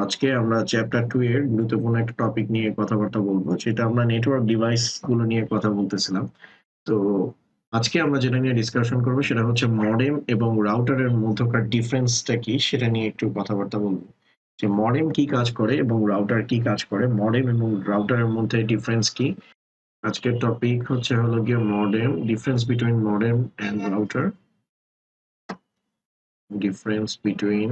আজকে আমরা চ্যাপ্টার 2 এর গুরুত্বপূর্ণ একটা টপিক নিয়ে কথাবার্তা বলবো, যেটা আমরা নেটওয়ার্ক ডিভাইস গুলো নিয়ে কথা বলতেছিলাম। তো আজকে আমরা যেটা নিয়ে ডিসকাশন করব সেটা হচ্ছে মডেম এবং রাউটারের মধ্যকার ডিফারেন্সটা কি সেটা নিয়ে একটু কথাবার্তা বলবো। যে মডেম কি কাজ করে এবং রাউটার কি কাজ করে, মডেম এবং রাউটারের মধ্যে ডিফারেন্স কি। আজকের টপিক হলো গিয়ে modem, difference between modem and router, difference between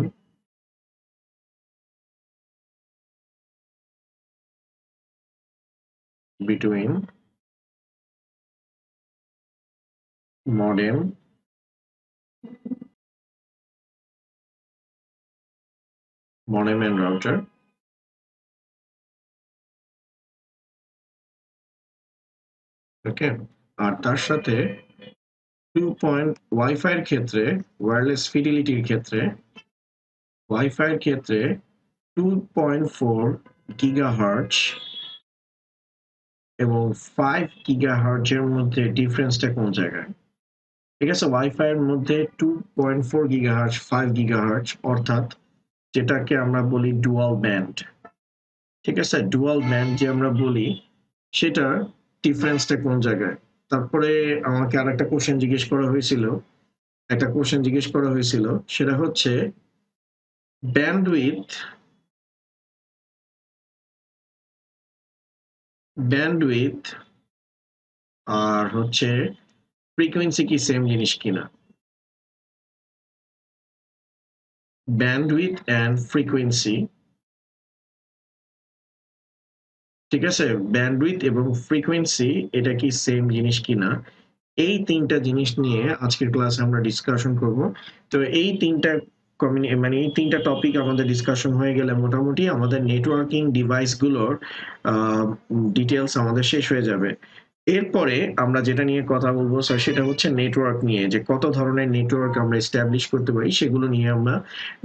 modem and router. Okay, আর তার সাথে 2 ওয়াইফাই এর ক্ষেত্রে, ওয়্যারলেস ফিডিলিটির ক্ষেত্রে, ওয়াইফাই এর ক্ষেত্রে 2.4 গিগাহার্টজ এবং 5 গিগাহার্টজ এর মধ্যে ডিফারেন্সটা কোন জায়গায়? ঠিক আছে, ওয়াইফাই এর মধ্যে 2.4 গিগাহার্টজ, 5 গিগাহার্টজ, অর্থাৎ যেটাকে আমরা বলি ডুয়াল ব্যান্ড। ঠিক আছে, ডুয়াল ব্যান্ড যে আমরা বলি সেটার ডিফারেন্সটা কোন জায়গায়? তারপরে আমাকে আরেকটা কোশ্চেন জিজ্ঞেস করা হয়েছিল, সেটা হচ্ছে ব্যান্ডউইথ আর হচ্ছে ফ্রিকোয়েন্সি কি সেম জিনিস কিনা। ব্যান্ডউইথ এন্ড ফ্রিকোয়েন্সি, ঠিক আছে, ব্যান্ডউইথ এবং ফ্রিকোয়েন্সি এটা কি সেম জিনিস কিনা, এই তিনটা জিনিস নিয়ে আজকের ক্লাসে আমরা ডিসকাশন করব। তো এই তিনটা এই তিনটা টপিক আমাদের ডিসকাশন হয়ে গেলে মোটামুটি আমাদের নেটওয়ার্কিং ডিভাইসগুলোর ডিটেলস আমাদের শেষ হয়ে যাবে। এরপরে আমরা যেটা নিয়ে কথা বলবো স্যার সেটা হচ্ছে নেটওয়ার্ক নিয়ে, যে কত ধরনের নেটওয়ার্ক আমরা এস্টাবলিশ করতে পারি সেগুলো নিয়ে আমরা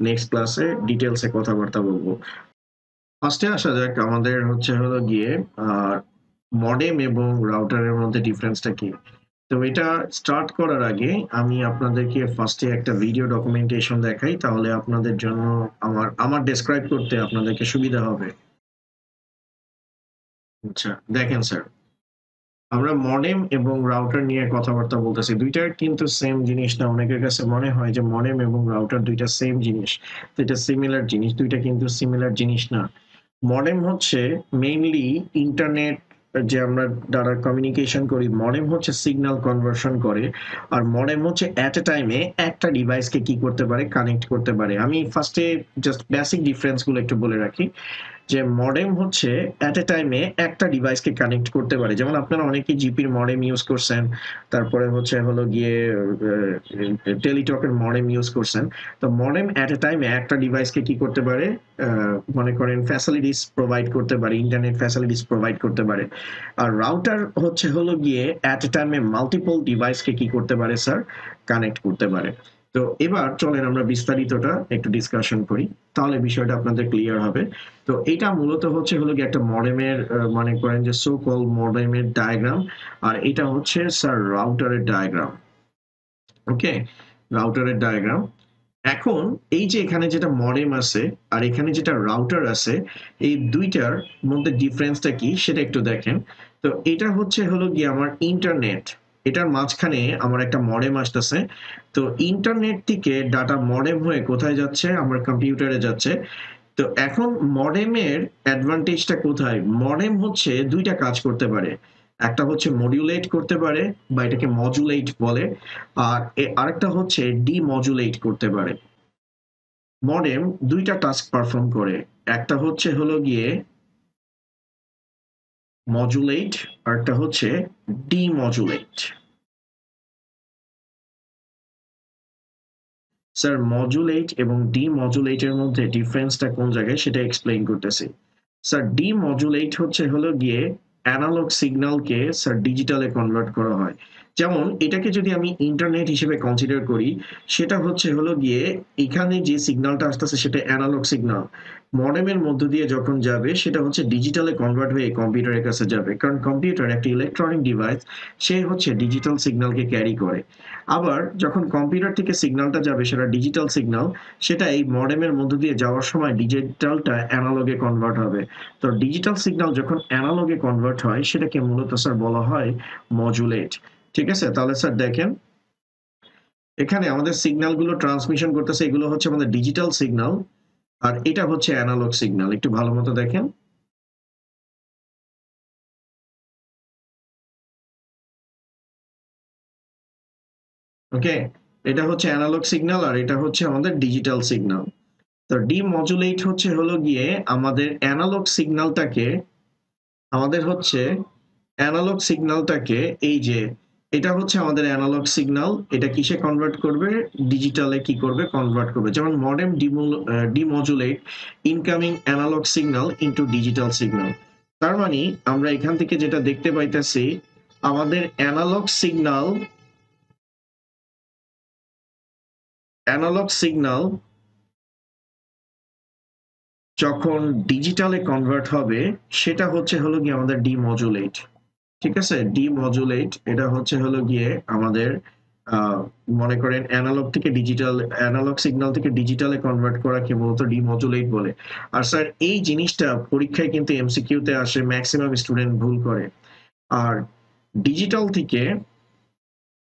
নেক্সট ক্লাসে ডিটেলসে কথাবার্তা বলবো। ফার্স্টে আসা যাক, আমাদের হলো গিয়ে মডেম এবং রাউটারের মধ্যে ডিফারেন্সটা কি। তো এটা স্টার্ট করার আগে আমি আপনাদেরকে ফার্স্টে একটা ভিডিও ডকুমেন্টেশন দেখাই, তাহলে আপনাদের জন্য আমার ডেসক্রাইব করতে আপনাদেরকে সুবিধা হবে। আচ্ছা দেখেন স্যার, আমরা মডেম এবং রাউটার নিয়ে কথাবার্তা বলতেছি, দুইটার কিন্তু সেম জিনিস না। অনেকের কাছে মনে হয় যে মডেম এবং রাউটার দুইটা সেম জিনিস, দুইটা সিমিলার জিনিস, দুইটা কিন্তু সিমিলার জিনিস না। মডেম হচ্ছে মেইনলি ইন্টারনেট যে আমরা দ্বারা কমিউনিকেশন করি, মডেম হচ্ছে সিগন্যাল কনভার্সন করে, আর মডেম হচ্ছে অ্যাট এ টাইমে একটা ডিভাইসকে কি করতে পারে, কানেক্ট করতে পারে। আমি ফার্স্টে জাস্ট বেসিক ডিফারেন্সগুলো একটু বলে রাখি, যে মডেম হচ্ছে অ্যাট এ টাইমে একটা ডিভাইসকে কানেক্ট করতে পারে। যেমন আপনারা অনেকেই জিপির মডেম ইউজ করছেন, তারপরে হলো গিয়ে টেলিটকের মডেম ইউজ করছেন। তো মডেম অ্যাট এ টাইমে একটা ডিভাইসকে কি করতে পারে, মনে করেন ফ্যাসিলিটিস প্রোভাইড করতে পারে, ইন্টারনেট ফ্যাসিলিটিস প্রোভাইড করতে পারে। আর রাউটার হলো গিয়ে অ্যাট এ টাইমে মাল্টিপল ডিভাইসকে কি করতে পারে স্যার, কানেক্ট করতে পারে। তো এবার চলেন আমরা বিস্তারিতটা একটু ডিসকাশন করি, তাহলে বিষয়টা আপনাদের ক্লিয়ার হবে। তো এটা মূলত হলো গিয়ে একটা মডেমের, মনে করেন যে সো কল মডেমের ডায়াগ্রাম, আর এটা হচ্ছে স্যার রাউটারের ডায়াগ্রাম। ওকে, রাউটারের ডায়াগ্রাম। এখন এই যে এখানে যেটা মডেম আছে আর এখানে যেটা রাউটার আছে, এই দুইটার মধ্যে ডিফারেন্সটা কি সেটা একটু দেখেন। তো এটা হলো গিয়ে আমার ইন্টারনেট, এটার মাঝখানে আমার একটা মডেম আসতেছে। তো ইন্টারনেট থেকে ডাটা মডেম হয়ে কোথায় যাচ্ছে, আমার কম্পিউটারে যাচ্ছে। তো এখন মডেমের অ্যাডভান্টেজটা কোথায়? মডেম হচ্ছে দুইটা কাজ করতে পারে, একটা হচ্ছে মডিউলেট করতে পারে বা এটাকে মডুলেট বলে, আর আরেকটা হচ্ছে ডিমডুলেট করতে পারে। মডেম দুইটা টাস্ক পারফর্ম করে, একটা হলো গিয়ে মডুলেট আর একটা হচ্ছে ডিমডুলেট। স্যার মডুলেট এবং ডিমডুলেটের মধ্যে ডিফারেন্সটা কোন জায়গায় সেটা এক্সপ্লেইন করতেছি। স্যার ডিমডুলেট হলো গিয়ে অ্যানালগ সিগন্যালকে স্যার ডিজিটালে কনভার্ট করা হয়। যেমন এটাকে যদি আমি ইন্টারনেট হিসেবে কনসিডার করি, সেটা হলো গিয়ে এখানে যে সিগন্যালটা আসতেছে সেটা অ্যানালগ সিগন্যাল। মডেমের মধ্য দিয়ে যখন যাবে সেটা হচ্ছে ডিজিটালে কনভার্ট হয়ে কম্পিউটারের কাছে যাবে। কারণ কম্পিউটার একটা ইলেকট্রনিক ডিভাইস, সে হচ্ছে ডিজিটাল সিগন্যালকে ক্যারি করে। আবার যখন কম্পিউটার থেকে সিগন্যালটা যাবে সেটা ডিজিটাল সিগন্যাল, সেটা এই মডেমের মধ্য দিয়ে যাওয়ার সময় ডিজিটালটা অ্যানালগে কনভার্ট হবে। তো ডিজিটাল সিগন্যাল যখন অ্যানালগে কনভার্ট হয় সেটাকে মূলত স্যার বলা হয় মডুলেট। ঠিক আছে, তাহলে স্যার দেখেন এখানে আমাদের সিগন্যাল গুলো ট্রান্সমিশন করতেছে, এগুলো হচ্ছে আমাদের ডিজিটাল সিগন্যাল, আর এটা হচ্ছে অ্যানালগ সিগন্যাল। একটু ভালো মতো দেখেন। ওকে, এটা হচ্ছে অ্যানালগ সিগন্যাল আর এটা হচ্ছে আমাদের ডিজিটাল সিগন্যাল। তো ডিমডুলেট হলো গিয়ে আমাদের অ্যানালগ সিগন্যালটাকে, আমাদের হচ্ছে অ্যানালগ সিগন্যালটাকে, এই যে এটা হচ্ছে আমাদের অ্যানালগ সিগন্যাল, এটা কিসে কনভার্ট করবে, ডিজিটালে কি করবে, কনভার্ট করবে। যেমন modem demodulate incoming analog signal into digital signal. তার মানে আমরা এখান থেকে যেটা দেখতে পাইতেছি, আমাদের অ্যানালগ সিগন্যাল যখন ডিজিটালে কনভার্ট হবে সেটা হলো গিয়ে আমাদের ডিমডুলেট। ঠিক আছে, ডিমডুলেট এটা হলো গিয়ে আমাদের মনে করেন অ্যানালগ থেকে ডিজিটাল, অ্যানালগ সিগন্যাল থেকে ডিজিটালে কনভার্ট করাকে মূলত ডিমডুলেট বলে। আর স্যার এই জিনিসটা পরীক্ষায় কিন্তু এমসিকিউতে আসে, ম্যাক্সিমাম স্টুডেন্ট ভুল করে। আর ডিজিটাল থেকে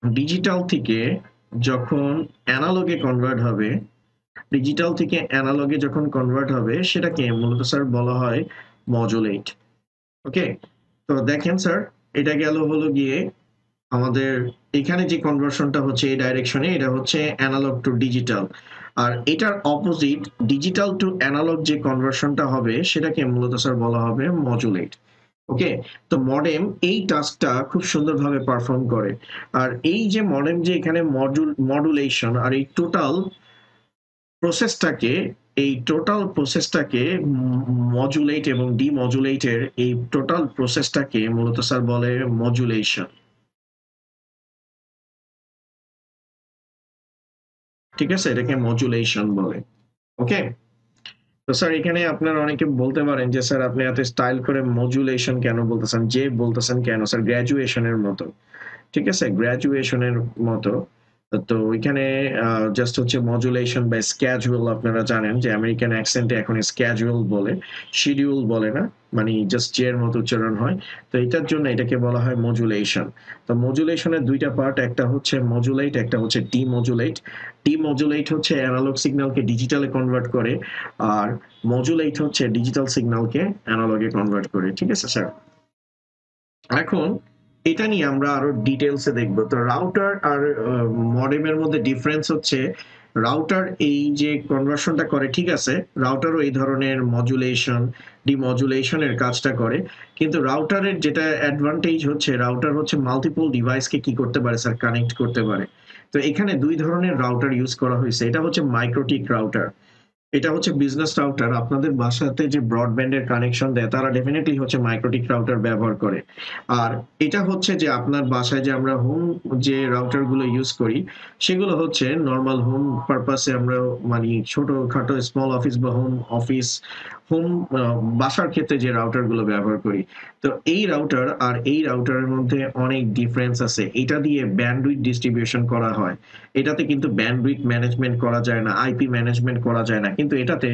ডিজিটাল থেকে যখন অ্যানালগে কনভার্ট হবে, ডিজিটাল থেকে অ্যানালগে যখন কনভার্ট হবে সেটাকে মূলত স্যার বলা হয় মডুলেট। ওকে, তো দেখেন স্যার, এটা গেল গিয়ে আমাদের এখানে যে কনভার্সনটা হচ্ছে এই ডাইরেকশনে, এটা হচ্ছে অ্যানালগ টু ডিজিটাল। আর এটার অপোজিট ডিজিটাল টু অ্যানালগ যে কনভার্সনটা হবে সেটাকে মূলত স্যার বলা হবে মডুলেট। ওকে, তো মডেম এই টাস্কটা খুব সুন্দরভাবে পারফর্ম করে। আর এই যে মডেম যে এখানে মডুলেশন আর এই প্রসেসটাকে প্রসেসটাকে মডুলেট এবং ডিমডুলেটের এই টোটাল প্রসেসটাকে মূলত স্যার বলে মডুলেশন। ঠিক আছে, এটাকে মডুলেশন বলে। ওকে, তো স্যার এখানে আপনারা অনেকে বলতে পারেন যে স্যার আপনি এত স্টাইল করে মডুলেশন কেন বলতেছেন, যে বলতেছেন কেন স্যার, গ্র্যাজুয়েশনের মতো। ঠিক আছে, গ্র্যাজুয়েশনের মতো। তো ওইখানে জাস্ট হচ্ছে মডুলেশন বা স্ক্যাজুয়াল, আপনারা জানেন যে আমেরিকান অ্যাকসেন্টে এখন স্ক্যাজুয়াল বলে, শিডিউল বলে না, মানে জাস্ট যে এর মতো উচ্চারণ হয়। তো এটার জন্য এটাকে বলা হয় মডুলেশন। তো মডুলেশনের দুইটা পার্ট, একটা হচ্ছে মডুলেট, একটা হচ্ছে ডিমডুলেট। ডিমডুলেট হচ্ছে অ্যানালগ সিগন্যালকে ডিজিটালে কনভার্ট করে, আর মডুলেট হচ্ছে ডিজিটাল সিগন্যালকে অ্যানালগে কনভার্ট করে। ঠিক আছে স্যার, এখন এটা নিয়ে আমরা আরো ডিটেলসে দেখবো। তো রাউটার আর মডেমের মধ্যে ডিফারেন্স হচ্ছে, রাউটার এই যে কনভার্সনটা করে, ঠিক আছে, রাউটারও এই ধরনের মডুলেশন ডিমডুলেশনের কাজটা করে। কিন্তু রাউটারের যেটা অ্যাডভান্টেজ হচ্ছে, রাউটার হচ্ছে মাল্টিপল ডিভাইসকে কি করতে পারে স্যার, কানেক্ট করতে পারে। তো এখানে দুই ধরনের রাউটার ইউজ করা হয়েছে। এটা হচ্ছে মাইক্রোটিক রাউটার, এটা হচ্ছে বিজনেস রাউটার। আপনাদের বাসাতে যে ব্রডব্যান্ডের কানেকশন দেয় তারা ডেফিনেটলি হচ্ছে মাইক্রোটিক রাউটার ব্যবহার করে। আর এটা হচ্ছে যে আপনার বাসায় যে আমরা হোম যে রাউটার গুলো ইউজ করি, সেগুলো হচ্ছে নর্মাল হোম পারপাসে আমরা, মানে ছোটখাটো স্মল অফিস বা হোম অফিস, হোম বাসার ক্ষেত্রে যে রাউটার গুলো ব্যবহার করি। তো এই রাউটার আর এই রাউটারের মধ্যে অনেক ডিফারেন্স আছে। এটা দিয়ে ব্যান্ডউইথ ডিস্ট্রিবিউশন করা হয়, এটাতে কিন্তু ব্যান্ডউইথ ম্যানেজমেন্ট করা যায় না, আইপি ম্যানেজমেন্ট করা যায় না। কিন্তু এটাতে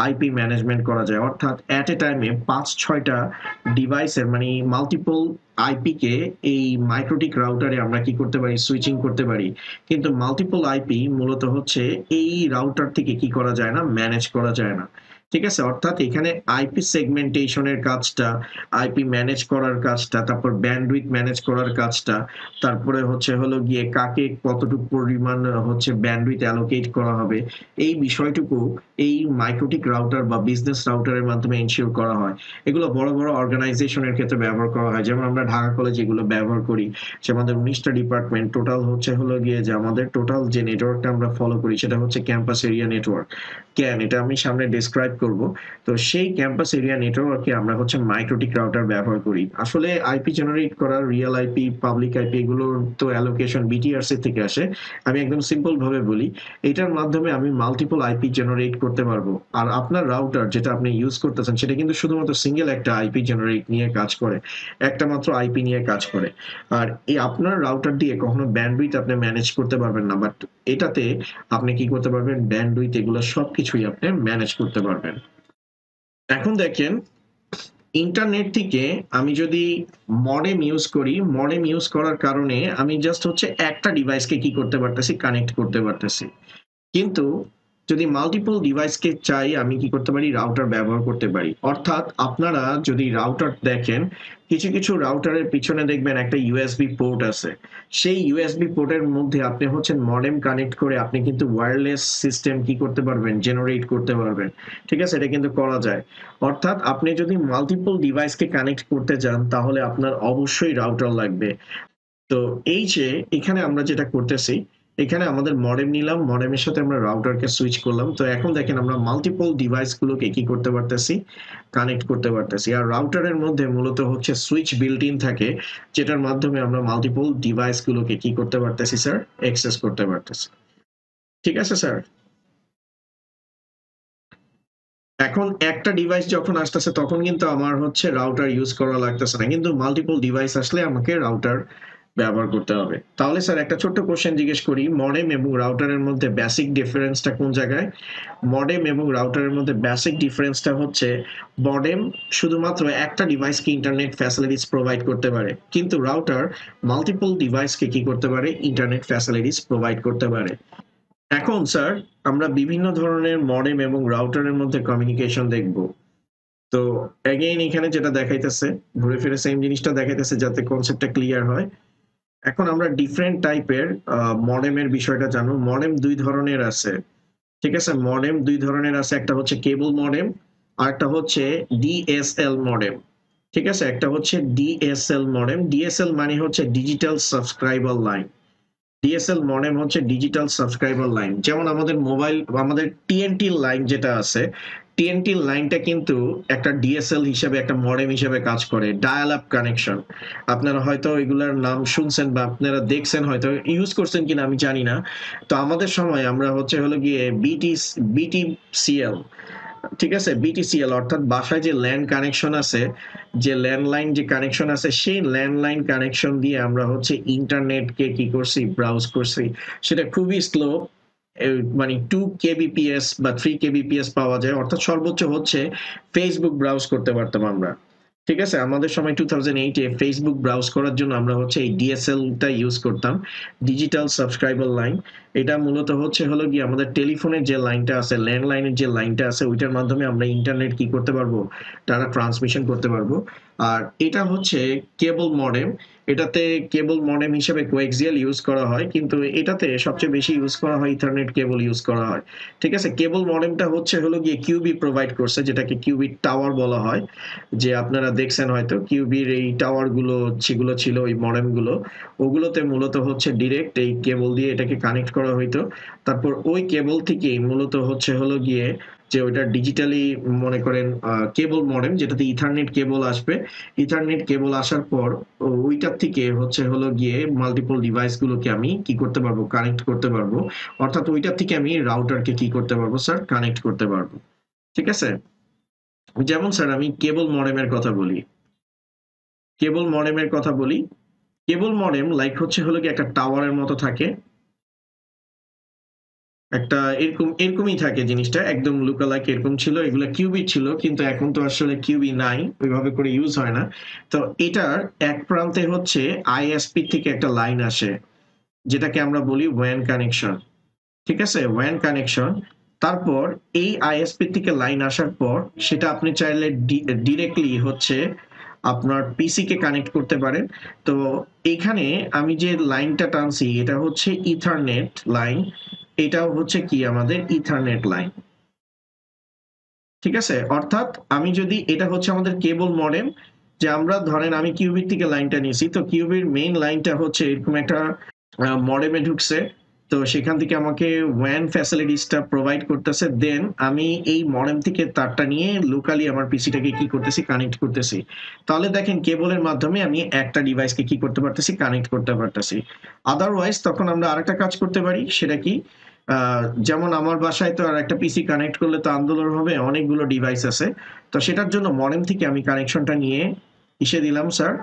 আইপি ম্যানেজমেন্ট করা যায়, অর্থাৎ অ্যাট এ টাইমে 5-6টা ডিভাইসের, মানে মাল্টিপল আইপি কে এই মাইক্রোটিক রাউটারে আমরা কি করতে পারি, সুইচিং করতে পারি। কিন্তু মাল্টিপল আইপি মূলত হচ্ছে এই রাউটার থেকে কি করা যায় না, ম্যানেজ করা যায় না। ঠিক আছে, অর্থাৎ এখানে আইপি সেগমেন্টেশনের কাজটা, আইপি ম্যানেজ করার কাজটা, তারপর ব্যান্ডউইথ ম্যানেজ করার কাজটা, তারপরে হলো গিয়ে কাকে কতটুকু পরিমাণ হচ্ছে ব্যান্ডউইথ অ্যালোকেট করা হবে, এই বিষয়টুকু এই মাইক্রোটিক রাউটার বা বিজনেস রাউটারের মাধ্যমে এনশিওর করা হয়। এগুলো বড় বড় অর্গানাইজেশনের ক্ষেত্রে ব্যবহার করা হয়। যেমন আমরা ঢাকা কলেজে এগুলো ব্যবহার করি, যে আমাদের 19টা ডিপার্টমেন্ট টোটাল হলো গিয়ে, যে আমাদের টোটাল যে নেটওয়ার্কটা আমরা ফলো করি সেটা হচ্ছে ক্যাম্পাস এরিয়া নেটওয়ার্ক, ক্যান। এটা আমি সামনে ডিসক্রাইব করব, তো সেই ক্যাম্পাস এরিয়া নেটওয়ার্কে আমরা হচ্ছে মাইক্রোটিক রাউটার ব্যবহার করি। আসলে আইপি জেনারেট করা, রিয়েল আইপি, পাবলিক আইপি এগুলোর তো অ্যালোকেশন বিটিআরসি থেকে আসে। আমি একদম সিম্পল ভাবে বলি, এটার মাধ্যমে আমি মাল্টিপল আইপি জেনারেট করতে পারবো। আর আপনার রাউটার যেটা আপনি ইউজ করতেছেন সেটা কিন্তু শুধুমাত্র সিঙ্গেল একটা আইপি জেনারেট নিয়ে কাজ করে, একটা মাত্র আইপি নিয়ে কাজ করে। আর এই আপনার রাউটার দিয়ে কখনো ব্যান্ডউইথ আপনি ম্যানেজ করতে পারবেন না, বাট এটাতে আপনি কি করতে পারবেন, ব্যান্ডউইথ এগুলো সবকিছুই আপনি ম্যানেজ করতে পারবেন। এখন দেখেন, ইন্টারনেট থেকে আমি যদি মডেম ইউজ করি, মডেম ইউজ করার কারণে আমি জাস্ট হচ্ছে একটা ডিভাইসকে কি করতে পারতেছি, কানেক্ট করতে পারতেছি। কিন্তু যদি মাল্টিপল ডিভাইসকে চাই, আমি কি করতে পারি, রাউটার ব্যবহার করতে পারি। অর্থাৎ আপনারা যদি রাউটার দেখেন, কিছু কিছু রাউটারের পিছনে দেখবেন একটা ইউএসবি পোর্ট আছে। সেই ইউএসবি পোর্টের মধ্যে আপনি হচ্ছেন মডেম কানেক্ট করে আপনি কিন্তু ওয়্যারলেস সিস্টেম কি করতে পারবেন, জেনারেট করতে পারবেন। ঠিক আছে, এটা কিন্তু করা যায়। অর্থাৎ আপনি যদি মাল্টিপল ডিভাইসকে কানেক্ট করতে চান তাহলে আপনার অবশ্যই রাউটার লাগবে। তো এই যে এখানে আমরা যেটা করতেছি, এখানে আমাদের মডেম নিলাম, মডেমের সাথে আমরা রাউটারকে সুইচ করলাম। তো এখন দেখেন আমরা মাল্টিপল ডিভাইস গুলোকে কি করতে পারতেছি, কানেক্ট করতে পারতেছি। আর রাউটারের মধ্যে মূলত হচ্ছে সুইচ বিল্ট ইন থাকে, যেটার মাধ্যমে আমরা মাল্টিপল ডিভাইস গুলোকে কি করতে পারতেছি স্যার, অ্যাক্সেস করতে পারতেছি। ঠিক আছে স্যার। এখন একটা ডিভাইস যখন আসতেছে তখন কিন্তু আমার হচ্ছে রাউটার ইউজ করা লাগতেছে না, কিন্তু মাল্টিপল ডিভাইস আসলে আমাকে রাউটার ব্যবহার করতে হবে। তাহলে স্যার একটা ছোট্ট কোশ্চেন জিজ্ঞেস করি, মডেম এবং রাউটারের মধ্যে বেসিক ডিফারেন্সটা কোন জায়গায়? মডেম এবং রাউটারের মধ্যে বেসিক ডিফারেন্সটা হচ্ছে, মডেম শুধুমাত্র একটা ডিভাইসকে ইন্টারনেট ফ্যাসিলিটিস প্রোভাইড করতে পারে, কিন্তু রাউটার মাল্টিপল ডিভাইসকে কি করতে পারে, ইন্টারনেট ফ্যাসিলিটিস প্রোভাইড করতে পারে। এখন স্যার আমরা বিভিন্ন ধরনের মডেম এবং রাউটারের মধ্যে কমিউনিকেশন দেখব। তো এগেইন এখানে যেটা দেখাইতেছে, ঘুরে ফিরে সেম জিনিসটা দেখাইতেছে যাতে কনসেপ্টটা ক্লিয়ার হয়। এখন আমরা ডিফারেন্ট টাইপের মডেমের বিষয়টা জানো। মডেম দুই ধরনের আছে, ঠিক আছে? মডেম দুই ধরনের আছে, একটা হচ্ছে কেবল মডেম আর একটা হচ্ছে ডিএসএল মডেম। ঠিক আছে, একটা হচ্ছে ডিএসএল মডেম। ডিএসএল মানে হচ্ছে digital subscriber line. DSL modem হচ্ছে ডিজিটাল সাবস্ক্রাইবার লাইন। যেমন আমাদের মোবাইল, আমাদের টিএনটি লাইন যেটা আছে, টিএনটি লাইনটা কিন্তু একটা ডিএসএল হিসেবে, একটা মডেম হিসেবে কাজ করে, ডায়াল আপ কানেকশন। আপনারা হয়তো এগুলার নাম শুনছেন বা আপনারা দেখছেন, হয়তো ইউজ করছেন কিনা আমি জানি না। তো আমাদের সময় আমরা হচ্ছে হলো গিয়ে বিটিসিএল, ঠিক আছে, বিটিসিএল অর্থাৎ বাসায় যে ল্যান্ড কানেকশন আছে, যে ল্যান্ডলাইন যে কানেকশন আছে, সেই ল্যান্ডলাইন কানেকশন দিয়ে আমরা হচ্ছে ইন্টারনেটকে কি করছি, ব্রাউজ করছি। সেটা খুবই স্লো, মানে 2 kbps বা 3 kbps পাওয়া যায়, অর্থাৎ সর্বোচ্চ হচ্ছে ফেসবুক ব্রাউজ করতে পারতাম আমরা। ঠিক আছে, আমাদের সময় 2008-এ ফেসবুক ব্রাউজ করার জন্য আমরা হচ্ছে এই ডিএসএলটা ইউজ করতাম, ডিজিটাল সাবস্ক্রাইবার লাইন। এটা মূলত হচ্ছে হলো গিয়ে আমাদের টেলিফোনের যে লাইনটা আছে, ল্যান্ডলাইনের যে লাইনটা আছে, ওইটার মাধ্যমে আমরা ইন্টারনেট কি করতে পারবো, তারা ট্রান্সমিশন করতে পারবো। আর এটা হচ্ছে কেবল মডেম। এটাতে কেবল মডেম হিসেবে কোএক্সিয়াল ইউজ করা হয়, কিন্তু এটাতে সবচেয়ে বেশি ইউজ করা হয় ইথারনেট কেবল ইউজ করা হয়। ঠিক আছে, কেবল মডেমটা হচ্ছে হলো গিয়ে কিউবি প্রোভাইড করছে, যেটাকে কিউবি টাওয়ার বলা হয়। যে আপনারা দেখছেন হয়তো কিউবির এই টাওয়ার গুলো যেগুলো ছিল, ওই মডেম গুলো, ওগুলোতে মূলত হচ্ছে ডিরেক্ট এই কেবল দিয়ে এটাকে কানেক্ট করা হইতো। তারপর ওই কেবল থেকেই মূলত হচ্ছে হলো গিয়ে যে ওইটা ডিজিটালি, মনে করেন কেবল মডেম যেটাতে ইথারনেট কেবল আসবে, ইথারনেট কেবল আসার পর ওইটার থেকে হচ্ছে হলো গিয়ে মাল্টিপল ডিভাইস গুলোকে আমি কি করতে পারবো, কানেক্ট করতে পারবো। অর্থাৎ ওইটার থেকে আমি রাউটারকে কি করতে পারবো স্যার, কানেক্ট করতে পারবো। ঠিক আছে, যেমন স্যার আমি কেবল মডেমের কথা বলি, কেবল মডেমের কথা বলি। কেবল মডেম লাইক হচ্ছে হলো কি একটা টাওয়ারের মতো থাকে, একটা এরকম এরকমই থাকে জিনিসটা, একদম লুকালাইক এরকম ছিল। এগুলো কিউবি ছিল, কিন্তু এখন তো আসলে কিউবি নাই, ওইভাবে করে ইউজ হয় না। তো এটার এক প্রান্তে হচ্ছে আইএসপি থেকে একটা লাইন আসে, যেটাকে আমরা বলি ওয়্যান কানেকশন। ঠিক আছে, ওয়্যান কানেকশন। তারপর এই আইএসপি থেকে লাইন আসার পর সেটা আপনি চাইলে ডিরেক্টলি হচ্ছে আপনার পিসি কে কানেক্ট করতে পারেন। তো এখানে আমি যে লাইনটা টানছি এটা হচ্ছে ইথারনেট লাইন, এটাও হচ্ছে কি আমাদের ইথারনেট লাইন। ঠিক আছে, অর্থাৎ আমি যদি, এটা হচ্ছে আমাদের কেবল মডেম, যে আমরা ধরেন আমি কিউবির থেকে লাইনটা নিয়েছি, তো কিউবির মেইন লাইনটা হচ্ছে এরকম একটা মডেমে ঢুকছে, তো সেখান থেকে আমাকে WAN ফ্যাসিলিটিসটা প্রোভাইড করতেছে, দেন আমি এই মডেম থেকে তারটা নিয়ে লোকালি আমার পিসিটাকে কি করতেছি, কানেক্ট করতেছি। তাহলে দেখেন কেবলের মাধ্যমে আমি একটা ডিভাইসকে কি করতে পারতেছি, কানেক্ট করতে পারতেছি। আদারওয়াইজ তখন আমরা আরেকটা কাজ করতে পারি, সেটা কি, যেমন আমার বাসায় তো আর একটা পিসি কানেক্ট করলে তো আন্দোলন হবে, অনেকগুলো ডিভাইস আছে। তো সেটার জন্য মডেম থেকে আমি কানেকশনটা নিয়ে কিসে দিলাম স্যার,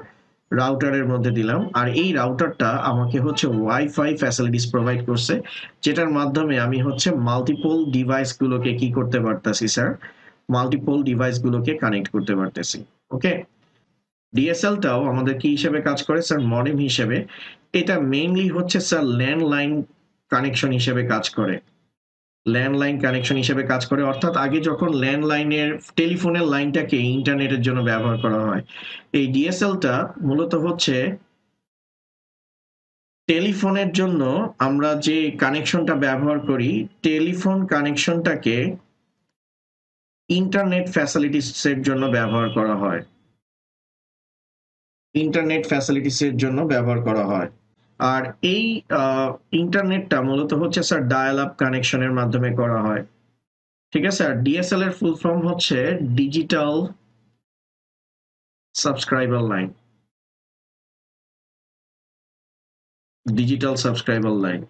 রাউটারের মধ্যে দিলাম। আর এই রাউটারটা আমাকে হচ্ছে ওয়াইফাই ফ্যাসিলিটিস প্রোভাইড করছে, যেটার মাধ্যমে আমি হচ্ছে মাল্টিপল ডিভাইসগুলোকে কি করতে পারতেছি স্যার, মাল্টিপল ডিভাইসগুলোকে কানেক্ট করতে পারতেছি। ওকে, ডিএসএলটাও আমাদের কি হিসেবে কাজ করে স্যার, মডেম হিসেবে। এটা মেইনলি হচ্ছে স্যার ল্যান্ডলাইন কানেকশন হিসেবে কাজ করে, ল্যান্ডলাইন কানেকশন হিসেবে কাজ করে। অর্থাৎ আগে যখন ল্যান্ডলাইনের টেলিফোনের লাইনটাকে ইন্টারনেটের জন্য ব্যবহার করা হয়, এই ডিএসএলটা মূলত হচ্ছে টেলিফোনের জন্য আমরা যে কানেকশনটা ব্যবহার করি, টেলিফোন কানেকশনটাকে ইন্টারনেট ফ্যাসিলিটিসের জন্য ব্যবহার করা হয়, ইন্টারনেট ফ্যাসিলিটিসের জন্য ব্যবহার করা হয়। আর এই ইন্টারনেটটা মূলত হচ্ছে স্যার ডায়াল আপ কানেকশনের মাধ্যমে করা হয়। ঠিক আছে, আর ডিএসএল এর ফুল ফর্ম হচ্ছে digital subscriber line, digital subscriber line.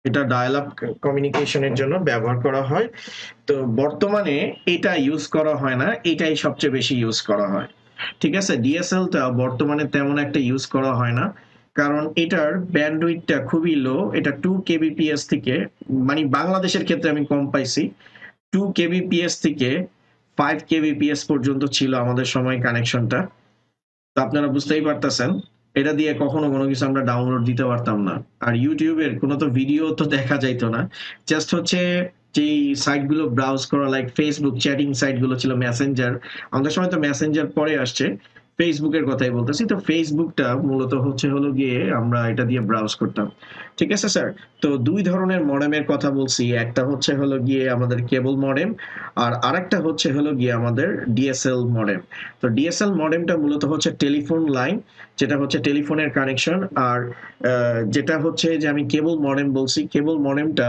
এটা ডায়াল আপ কমিউনিকেশনের জন্য ব্যবহার করা হয়। তো বর্তমানে এটা ইউজ করা হয় না, এটাই সবচেয়ে বেশি ইউজ করা হয়। ঠিক আছে, ডিএসএলটা বর্তমানে তেমন একটা ইউজ করা হয় না, কারণ এটার ব্যান্ডউইথটা খুবই লো। এটা 2 kbps থেকে, মানে বাংলাদেশের ক্ষেত্রে আমি কম পাইছি, 2 kbps থেকে 5 kbps পর্যন্ত ছিল আমাদের সময় কানেকশনটা। তো আপনারা বুঝতেই পারতেছেন, এটা দিয়ে কখনো কোনো কিছু আমরা ডাউনলোড দিতে পারতাম না। আর ইউটিউবের কোনো তো ভিডিও তো দেখা যাইতো না, জাস্ট হচ্ছে যে সাইটগুলো ব্রাউজ করা, লাইক ফেসবুক চ্যাটিং সাইটগুলো ছিল, মেসেঞ্জার, আমাদের সময় তো মেসেঞ্জার পরে আসছে, ফেসবুকের কথাই বলতেছি। তো ফেসবুকটা মূলত হচ্ছে হলো গিয়ে আমরা এটা দিয়ে ব্রাউজ করতাম। ঠিক আছে স্যার, তো দুই ধরনের মডেমের কথা বলছি, একটা হচ্ছে হলো গিয়ে আমাদের কেবল মডেম, আর আরেকটা হচ্ছে হলো গিয়ে আমাদের ডিএসএল মডেম। তো ডিএসএল মডেমটা মূলত হচ্ছে টেলিফোন লাইন, যেটা হচ্ছে টেলিফোনের কানেকশন। আর যেটা হচ্ছে যে আমি কেবল মডেম বলছি, কেবল মডেমটা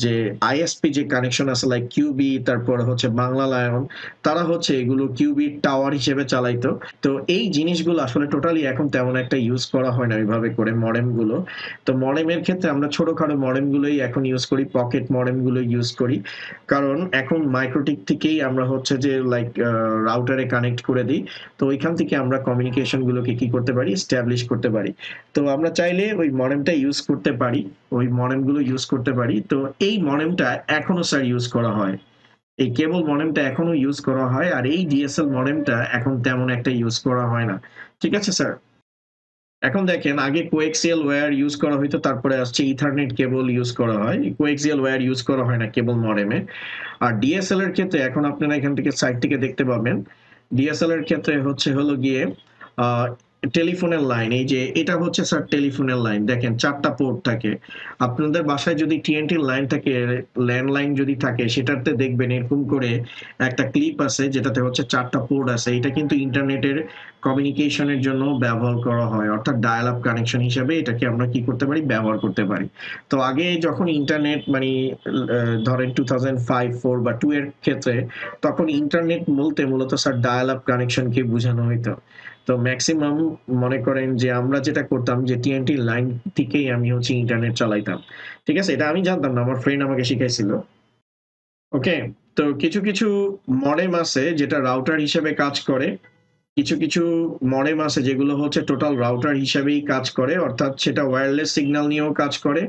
যে আইএসপি যে কানেকশন আছে, লাইক কিউবি, তারপর হচ্ছে বাংলা লায়ন, তারা হচ্ছে এগুলো কিউবি টাওয়ার হিসেবে চালাইতো। তো এই জিনিসগুলো আসলে টোটালি এখন তেমন একটা ইউজ করা হয় না ওইভাবে করে মডেম গুলো। তো মডেমের ক্ষেত্রে আমরা ছোটখাটো মডেম গুলোই এখন ইউজ করি, পকেট মডেম গুলো ইউজ করি, কারণ এখন মাইক্রোটিক থেকেই আমরা হচ্ছে যে লাইক রাউটারে কানেক্ট করে দিই। তো ওইখান থেকে আমরা কমিউনিকেশন গুলোকে কি করতে পারি, এস্টাবলিশ করতে পারি। তো আমরা চাইলে ওই মডেমটা ইউজ করতে পারি, ওই মডেম গুলো ইউজ করতে পারি। তো এই মডেমটা এখনো স্যার ইউজ করা হয়, এই কেবল মডেমটা এখনো ইউজ করা হয়, আর এই ডিএসএল মডেমটা এখন তেমন একটা ইউজ করা হয় না। ঠিক আছে স্যার, এখন দেখেন আগে কোএক্সিয়াল ওয়্যার ইউজ করা হইতো, তারপরে আসছে ইথারনেট কেবল ইউজ করা হয়, কোএক্সিয়াল ওয়্যার ইউজ করা হয় না কেবল মডেমে। আর ডিএসএল এর ক্ষেত্রে এখন আপনারা এখান থেকে সাইট থেকে দেখতে পাবেন, ডিএসএল এর ক্ষেত্রে হচ্ছে হলো গিয়ে টেলিফোনের লাইন। এই যে এটা হচ্ছে স্যার টেলিফোনের লাইন, দেখেন 4টা পোর্ট থাকে। আপনাদের বাসায় যদি টিএনটি লাইন থাকে, ল্যান্ডলাইন যদি থাকে, সেটাতে দেখবেন এরকম করে একটা ক্লিপ আছে যেটাতে হচ্ছে 4টা পোর্ট আছে। এটা কিন্তু ইন্টারনেটের কমিউনিকেশনের জন্য ব্যবহার করা হয়, অর্থাৎ ডায়াল আপ কানেকশন হিসেবে এটাকে আমরা কি করতে পারি, ব্যবহার করতে পারি। তো আগে যখন ইন্টারনেট মানে ধরেন 2005, 4 বা 2 এর ক্ষেত্রে, তখন ইন্টারনেট বলতে মূলত স্যার ডায়াল আপ কানেকশনকে বোঝানো হইতো। তো ম্যাক্সিমাম মনে করেন যে আমরা যেটা করতাম, যে টিএনটি লাইন থেকেই আমি হচ্ছে ইন্টারনেট চালাইতাম। ঠিক আছে, এটা আমি জানতাম না, আমার ফ্রেন্ড আমাকে শিখাইছিল। ওকে, তো কিছু কিছু মডেম আছে যেটা রাউটার হিসেবে কাজ করে, কিছু কিছু মডেম আছে যেগুলো হচ্ছে টোটাল রাউটার হিসেবেই কাজ করে, অর্থাৎ সেটা ওয়্যারলেস সিগন্যাল নিয়েও কাজ করে,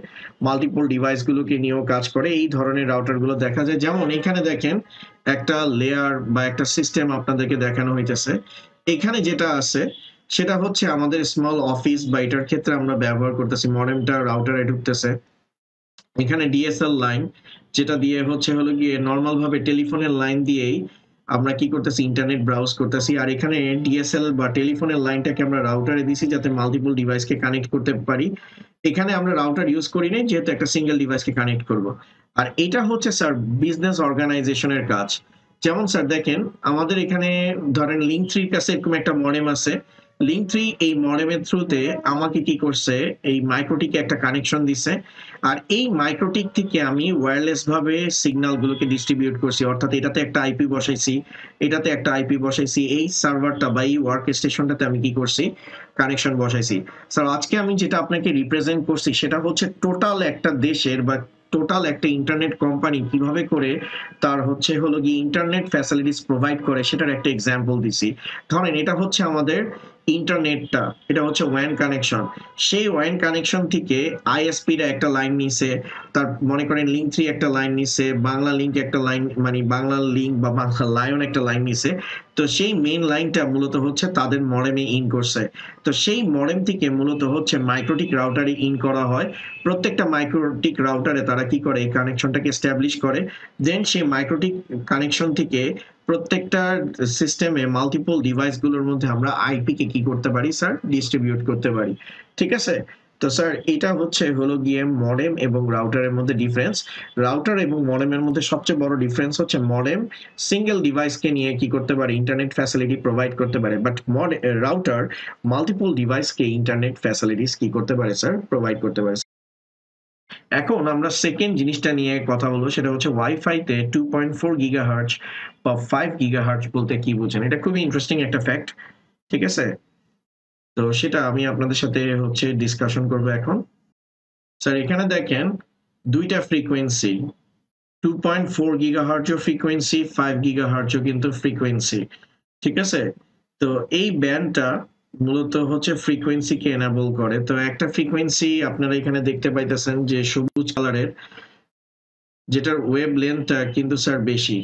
মাল্টিপল ডিভাইস গুলোকে নিয়েও কাজ করে। এই ধরনের রাউটার গুলো দেখা যায়, যেমন এখানে দেখেন একটা লেয়ার বা একটা সিস্টেম আপনাদেরকে দেখানো হইতেছে। এখানে যেটা আছে সেটা হচ্ছে আমাদের স্মল অফিস, বা এটার ক্ষেত্রে আমরা ব্যবহার করতেছি, মডেমটা রাউটারে ঢুকতেছে, এখানে ডিএসএল লাইন, যেটা দিয়ে হচ্ছে হলো গিয়ে নর্মাল ভাবে টেলিফোনের লাইন দিয়েই আমরা কি করতেছি, ইন্টারনেট ব্রাউজ করতেছি। আর এখানে ডিএসএল বা টেলিফোনের লাইনটাকে আমরা রাউটারে দিছি যাতে মাল্টিপল ডিভাইসকে কানেক্ট করতে পারি। এখানে আমরা রাউটার ইউজ করি নাই, যেহেতু একটা সিঙ্গেল ডিভাইসকে কানেক্ট করব। আর এটা হচ্ছে স্যার বিজনেস অর্গানাইজেশনের কাজ। যেমন স্যার দেখেন আমাদের এখানে ধরেন লিঙ্ক থ্রির কাছে এরকম একটা মডেম আছে, লিঙ্ক 3 এই মডেমের থ্রুতে আমাকে কি করছে, এই মাইক্রোটিকে একটা কানেকশন দিছে, আর এই মাইক্রোটিক থেকে আমি ওয়্যারলেস ভাবে সিগন্যাল গুলোকে ডিস্ট্রিবিউট করছি, অর্থাৎ এটাতে একটা আইপি বসাইছি, এটাতে একটা আইপি বসাইছি, এই সার্ভারটা বা এই ওয়ার্ক স্টেশনটাতে আমি কি করছি, কানেকশন বসাইছি। স্যার আজকে আমি যেটা আপনাকে রিপ্রেজেন্ট করছি সেটা হচ্ছে টোটাল একটা দেশের বা টোটাল একটা ইন্টারনেট কোম্পানি কিভাবে করে তার হচ্ছে হলো গিয়ে ইন্টারনেট ফ্যাসিলিটিস প্রোভাইড করে সেটার একটা এক্সাম্পল দিছি। ধরেন এটা হচ্ছে আমাদের ইন্টারনেটটা, এটা হচ্ছে ওয়ান কানেকশন। সেই ওয়ান কানেকশন থেকে আইএসপিটা একটা লাইন নিছে, তার মনে করেন লিঙ্ক 3 একটা লাইন নিছে, বাংলা লিঙ্ক একটা লাইন, মানে বাংলা লিঙ্ক বা বাংলা লায়ন একটা লাইন নিছে। তো সেই মেইন লাইনটা মূলত হচ্ছে তাদের মডেমে ইন করছে। তো সেই মডেম থেকে মূলত হচ্ছে মাইক্রোটিক রাউটারে ইন করা হয়। প্রত্যেকটা মাইক্রোটিক রাউটারে তারা কি করে, এই কানেকশনটাকে এস্টাবলিশ করে। দেন সেই মাইক্রোটিক কানেকশন থেকে প্রত্যেকটা সিস্টেমে মাল্টিপল ডিভাইস গুলোর মধ্যে আমরা আইপি কে কি করতে পারি স্যার, ডিস্ট্রিবিউট করতে পারি। ঠিক আছে? তো স্যার এটা হচ্ছে হলো গিয়ে মডেম এবং রাউটারের মধ্যে ডিফারেন্স। রাউটার এবং মডেমের মধ্যে সবচেয়ে বড় ডিফারেন্স হচ্ছে মডেম সিঙ্গেল ডিভাইসকে নিয়ে কি করতে পারে, ইন্টারনেট ফ্যাসিলিটি প্রোভাইড করতে পারে, বাট রাউটার মাল্টিপল ডিভাইসকে ইন্টারনেট ফ্যাসিলিটিস কি করতে পারে স্যার, প্রোভাইড করতে পারে। এখন আমরা সেকেন্ড জিনিসটা নিয়ে কথা বলবো, সেটা হচ্ছে ওয়াইফাইতে 2.4 গিগাহার্টজ বা 5 গিগাহার্টজ বলতে কি বোঝেন। এটা খুবই ইন্টারেস্টিং একটা ফ্যাক্ট। ঠিক আছে? তো সেটা আমি আপনাদের সাথে হচ্ছে ডিসকাশন করব এখন। স্যার এখানে দেখেন দুইটা ফ্রিকোয়েন্সি, 2.4 গিগাহার্টজও ফ্রিকোয়েন্সি, 5 গিগাহার্টজও কিন্তু ফ্রিকোয়েন্সি। ঠিক আছে? তো এই ব্যান্ডটা মূলত হচ্ছে ফ্রিকোয়েন্সিকে এনাবল করে। তো একটা ফ্রিকোয়েন্সি আপনারা এখানে দেখতে পাইতেছেন যে সবুজ কালারের, যেটার ওয়েভ লেন্থটা কিন্তু স্যার বেশি।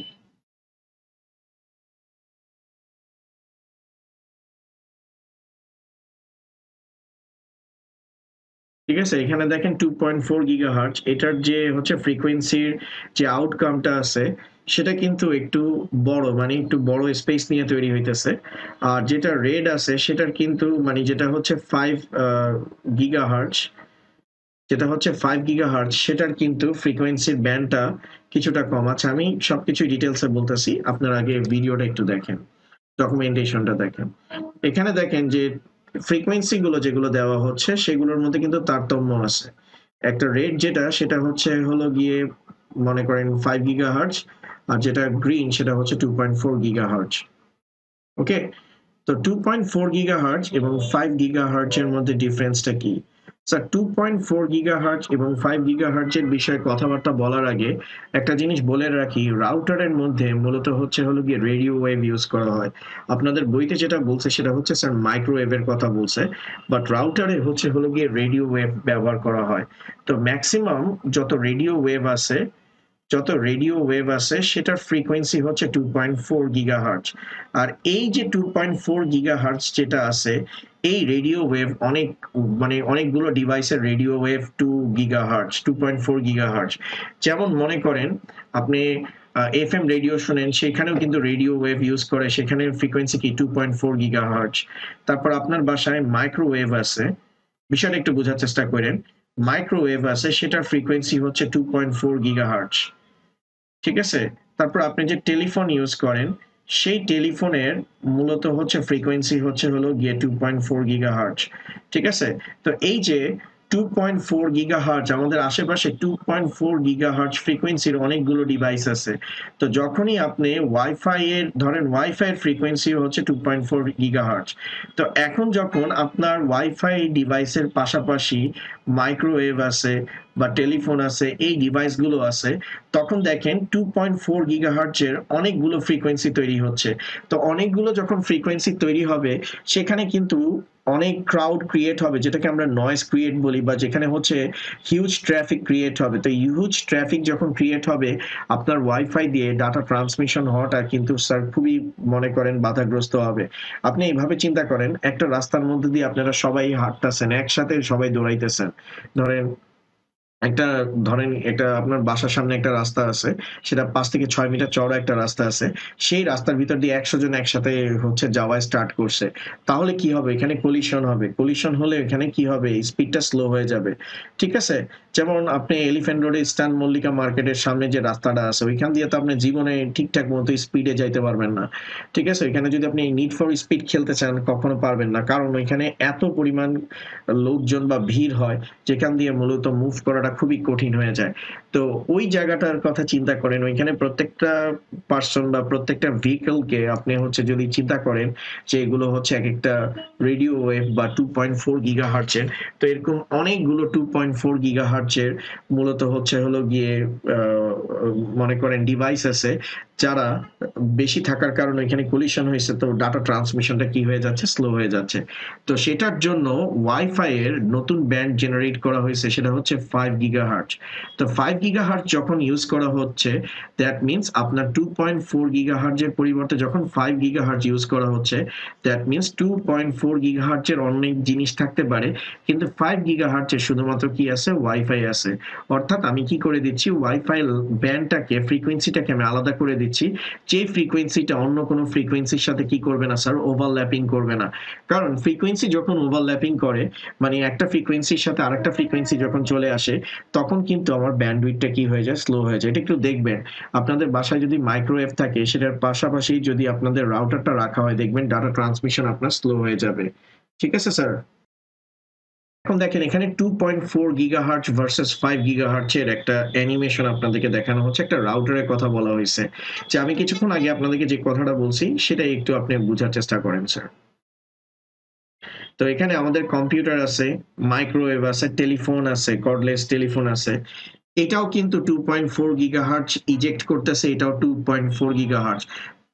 ঠিক আছে? এখানে দেখেন 2.4 গিগাহার্টজ, এটার যে হচ্ছে ফ্রিকোয়েন্সির যে আউটকামটা আছে সেটা কিন্তু একটু বড়, মানে একটু বড় স্পেস নিয়ে তৈরি হইতেছে। আর যেটা রেড আছে সেটার কিন্তু মানে যেটা হচ্ছে 5 গিগাহার্টজ, যেটা হচ্ছে 5 গিগাহার্টজ সেটার কিন্তু ফ্রিকোয়েন্সির ব্যান্ডটা কিছুটা কম আছে। আমি সবকিছু ডিটেলসে বলতেছি, আপনার আগে ভিডিওটা একটু দেখেন, ডকুমেন্টেশনটা দেখেন। এখানে দেখেন যে ফ্রিকোয়েন্সি গুলো যেগুলো দেওয়া হচ্ছে সেগুলোর মধ্যে কিন্তু তারতম্য আছে। একটা রেড যেটা, সেটা হচ্ছে হলো গিয়ে মনে করেন 5 গিগাহার্টজ, আর যেটা গ্রিন সেটা হচ্ছে 2.4 গিগাহার্টজ। ওকে? তো 2.4 গিগাহার্টজ এবং 5 গিগাহার্টজ এর মধ্যে ডিফারেন্সটা কি? স্যার 2.4 গিগাহার্টজ এবং 5 গিগাহার্টজ এর বিষয়ে কথাবার্তা বলার আগে একটা জিনিস বলে রাখি, রাউটারের মধ্যে মূলত হচ্ছে হলো গিয়ে রেডিও ওয়েভ ইউজ করা হয়। আপনাদের বইতে যেটা বলছে সেটা হচ্ছে স্যার মাইক্রোওয়েভের কথা বলছে, বাট রাউটারে হচ্ছে হলো গিয়ে রেডিও ওয়েভ ব্যবহার করা হয়। তো ম্যাক্সিমাম যত রেডিও ওয়েভ আছে সেটার ফ্রিকোয়েন্সি হচ্ছে 2.4 গিগাহার্টজ। আর এই যে 2.4 গিগাহার্টজ যেটা আছে, এই রেডিও ওয়েভ অনেক, মানে অনেকগুলো ডিভাইসের রেডিও ওয়েভ 2 গিগাহার্টজ, 2.4 গিগাহার্টজ। যেমন মনে করেন আপনি এফএম রেডিও শুনেন, সেখানেও কিন্তু রেডিও ওয়েভ ইউজ করে, সেখানে ফ্রিকোয়েন্সি কি 2.4 গিগাহার্টজ। তারপর আপনার বাসায় মাইক্রোওয়েভ আছে, বিষয়টা একটু বোঝার চেষ্টা করেন। মাইক্রোওয়েভ আছে, সেটার ফ্রিকোয়েন্সি হচ্ছে 2.4 গিগাহার্টজ। ঠিক আছে? তারপর আপনি যে টেলিফোন ইউজ করেন, সেই টেলিফোনের মূলত হচ্ছে ফ্রিকোয়েন্সি হচ্ছে হলো গিয়ে 2.4 গিগাহার্টজ। ঠিক আছে? তো এই যে 2.4 গিগাহার্টজ, আমাদের আশেপাশে 2.4 গিগাহার্টজ ফ্রিকোয়েন্সির অনেকগুলো ডিভাইস আছে। তো যখনই আপনি ওয়াইফাই এর ফ্রিকোয়েন্সি হচ্ছে 2.4 গিগাহার্টজ। তো এখন যখন আপনার ওয়াইফাই ডিভাইসের পাশাপাশি মাইক্রোওয়েভ আছে বা টেলিফোন আছে, এই ডিভাইসগুলো আছে, তখন দেখেন 2.4 গিগাহার্টজের অনেকগুলো ফ্রিকোয়েন্সি তৈরি হচ্ছে। তো অনেকগুলো যখন ফ্রিকোয়েন্সি তৈরি হবে, সেখানে কিন্তু অনেক ক্রাউড ক্রিয়েট হবে, যেটাকে আমরা নয়েজ ক্রিয়েট বলি, বা যেখানে হচ্ছে হিউজ ট্রাফিক ক্রিয়েট হবে। তো হিউজ ট্রাফিক যখন ক্রিয়েট হবে, আপনার ওয়াইফাই দিয়ে ডাটা ট্রান্সমিশন হওয়াটা কিন্তু স্যার খুবই মনে করেন বাধাগ্রস্ত হবে। আপনি এইভাবে চিন্তা করেন, একটা রাস্তার মধ্যে দিয়ে আপনারা সবাই হাঁটতেছেন, একসাথে সবাই দৌড়াইতেছেন, ধরেন একটা ধরেন এটা আপনার বাসার সামনে একটা রাস্তা আছে, সেটা ৫ থেকে ৬ মিটার চওড়া একটা রাস্তা আছে। সেই রাস্তার ভিতর দিয়ে ১০০ জন একসাথে হচ্ছে যাওয়া স্টার্ট করছে। তাহলে কি হবে? এখানে কলিশন হবে। কলিশন হলে এখানে কি হবে? স্পিডটা স্লো হয়ে যাবে। ঠিক আছে? যেমন আপনি এলিফ্যান্ট রোডে ইস্টার্ন মল্লিকা মার্কেটের সামনে যে রাস্তাটা আছে, ওইখান দিয়ে তো আপনি জীবনে ঠিকঠাক মতো স্পিডে যাইতে পারবেন না। ঠিক আছে? এখানে যদি আপনি নিড ফর স্পিড খেলতে চান, কখনো পারবেন না। কারণ ওইখানে এত পরিমাণ লোকজন বা ভিড় হয়, যেখান দিয়ে মূলত মুভ করাটা খুবই কঠিন হয়ে যায়। তো ওই জায়গাটার কথা চিন্তা করেন, ওইখানে প্রত্যেকটা পার্সন বা প্রত্যেকটা ভেহিকলকে আপনি হচ্ছে যদি চিন্তা করেন যে এগুলো হচ্ছে এক একটা রেডিও ওয়েভ বা 2.4 গিগা হার্টজের, তো এরকম অনেকগুলো 2.4 গিগা হার্টজের মূলত হচ্ছে হলো গিয়ে মনে করেন ডিভাইস আছে, যারা বেশি থাকার কারণে এখানে কলিশন হয়েছে, তো ডাটা ট্রান্সমিশনটা কি হয়ে যাচ্ছে? স্লো হয়ে যাচ্ছে। তো সেটার জন্য ওয়াইফাই এর নতুন ব্যান্ড জেনারেট করা হয়েছে, সেটা হচ্ছে 5 গিগাহার্টজ। তো 5 গিগাহার্টজ যখন ইউজ করা হচ্ছে, দ্যাট মিন্স আপনার 2.4 গিগাহার্টজের পরিবর্তে যখন 5 গিগাহার্টজ ইউজ করা হচ্ছে, দ্যাট মিন্স 2.4 গিগাহার্টজের অনেক জিনিস থাকতে পারে, কিন্তু 5 গিগাহার্টজের শুধুমাত্র কি আছে? ওয়াইফাই আছে। অর্থাৎ আমি কি করে দিচ্ছি? ওয়াইফাই ব্যান্ডটাকে, ফ্রিকোয়েন্সিটাকে আমি আলাদা করে দিচ্ছি, যে ফ্রিকোয়েন্সিটা অন্য কোনো ফ্রিকোয়েন্সির সাথে কি করবে না স্যার? ওভারল্যাপিং করবে না। কারণ ফ্রিকোয়েন্সি যখন ওভারল্যাপিং করে, মানে একটা ফ্রিকোয়েন্সির সাথে আরেকটা ফ্রিকোয়েন্সি যখন চলে আসে, তখন কিন্তু আমার ব্যান্ডউইথটা কি হয়ে যায়? স্লো হয়ে যায়। এটা একটু দেখবেন, আপনাদের বাসায় যদি মাইক্রোওয়েভ থাকে, সেটার পাশাপাশি যদি আপনাদের রাউটারটা রাখা হয়, দেখবেন ডাটা ট্রান্সমিশন আপনার স্লো হয়ে যাবে। ঠিক আছে স্যার? এখন দেখেন এখানে 2.4 গিগাহার্টজ ভার্সেস 5 গিগাহার্টজ এর একটা অ্যানিমেশন আপনাদেরকে দেখানো হচ্ছে, একটা রাউটারের কথা বলা হয়েছে। যে আমি কিছুক্ষণ আগে আপনাদেরকে যে কথাটা বলছি, সেটাই একটু আপনি বোঝার চেষ্টা করেন স্যার। তো এখানে আমাদের কম্পিউটার আছে, মাইক্রোওয়েভ আছে, টেলিফোন আছে, কর্ডলেস টেলিফোন আছে। এটাও কিন্তু 2.4 গিগাহার্টজ ইজেক্ট করতেছে, এটাও 2.4 গিগাহার্টজ।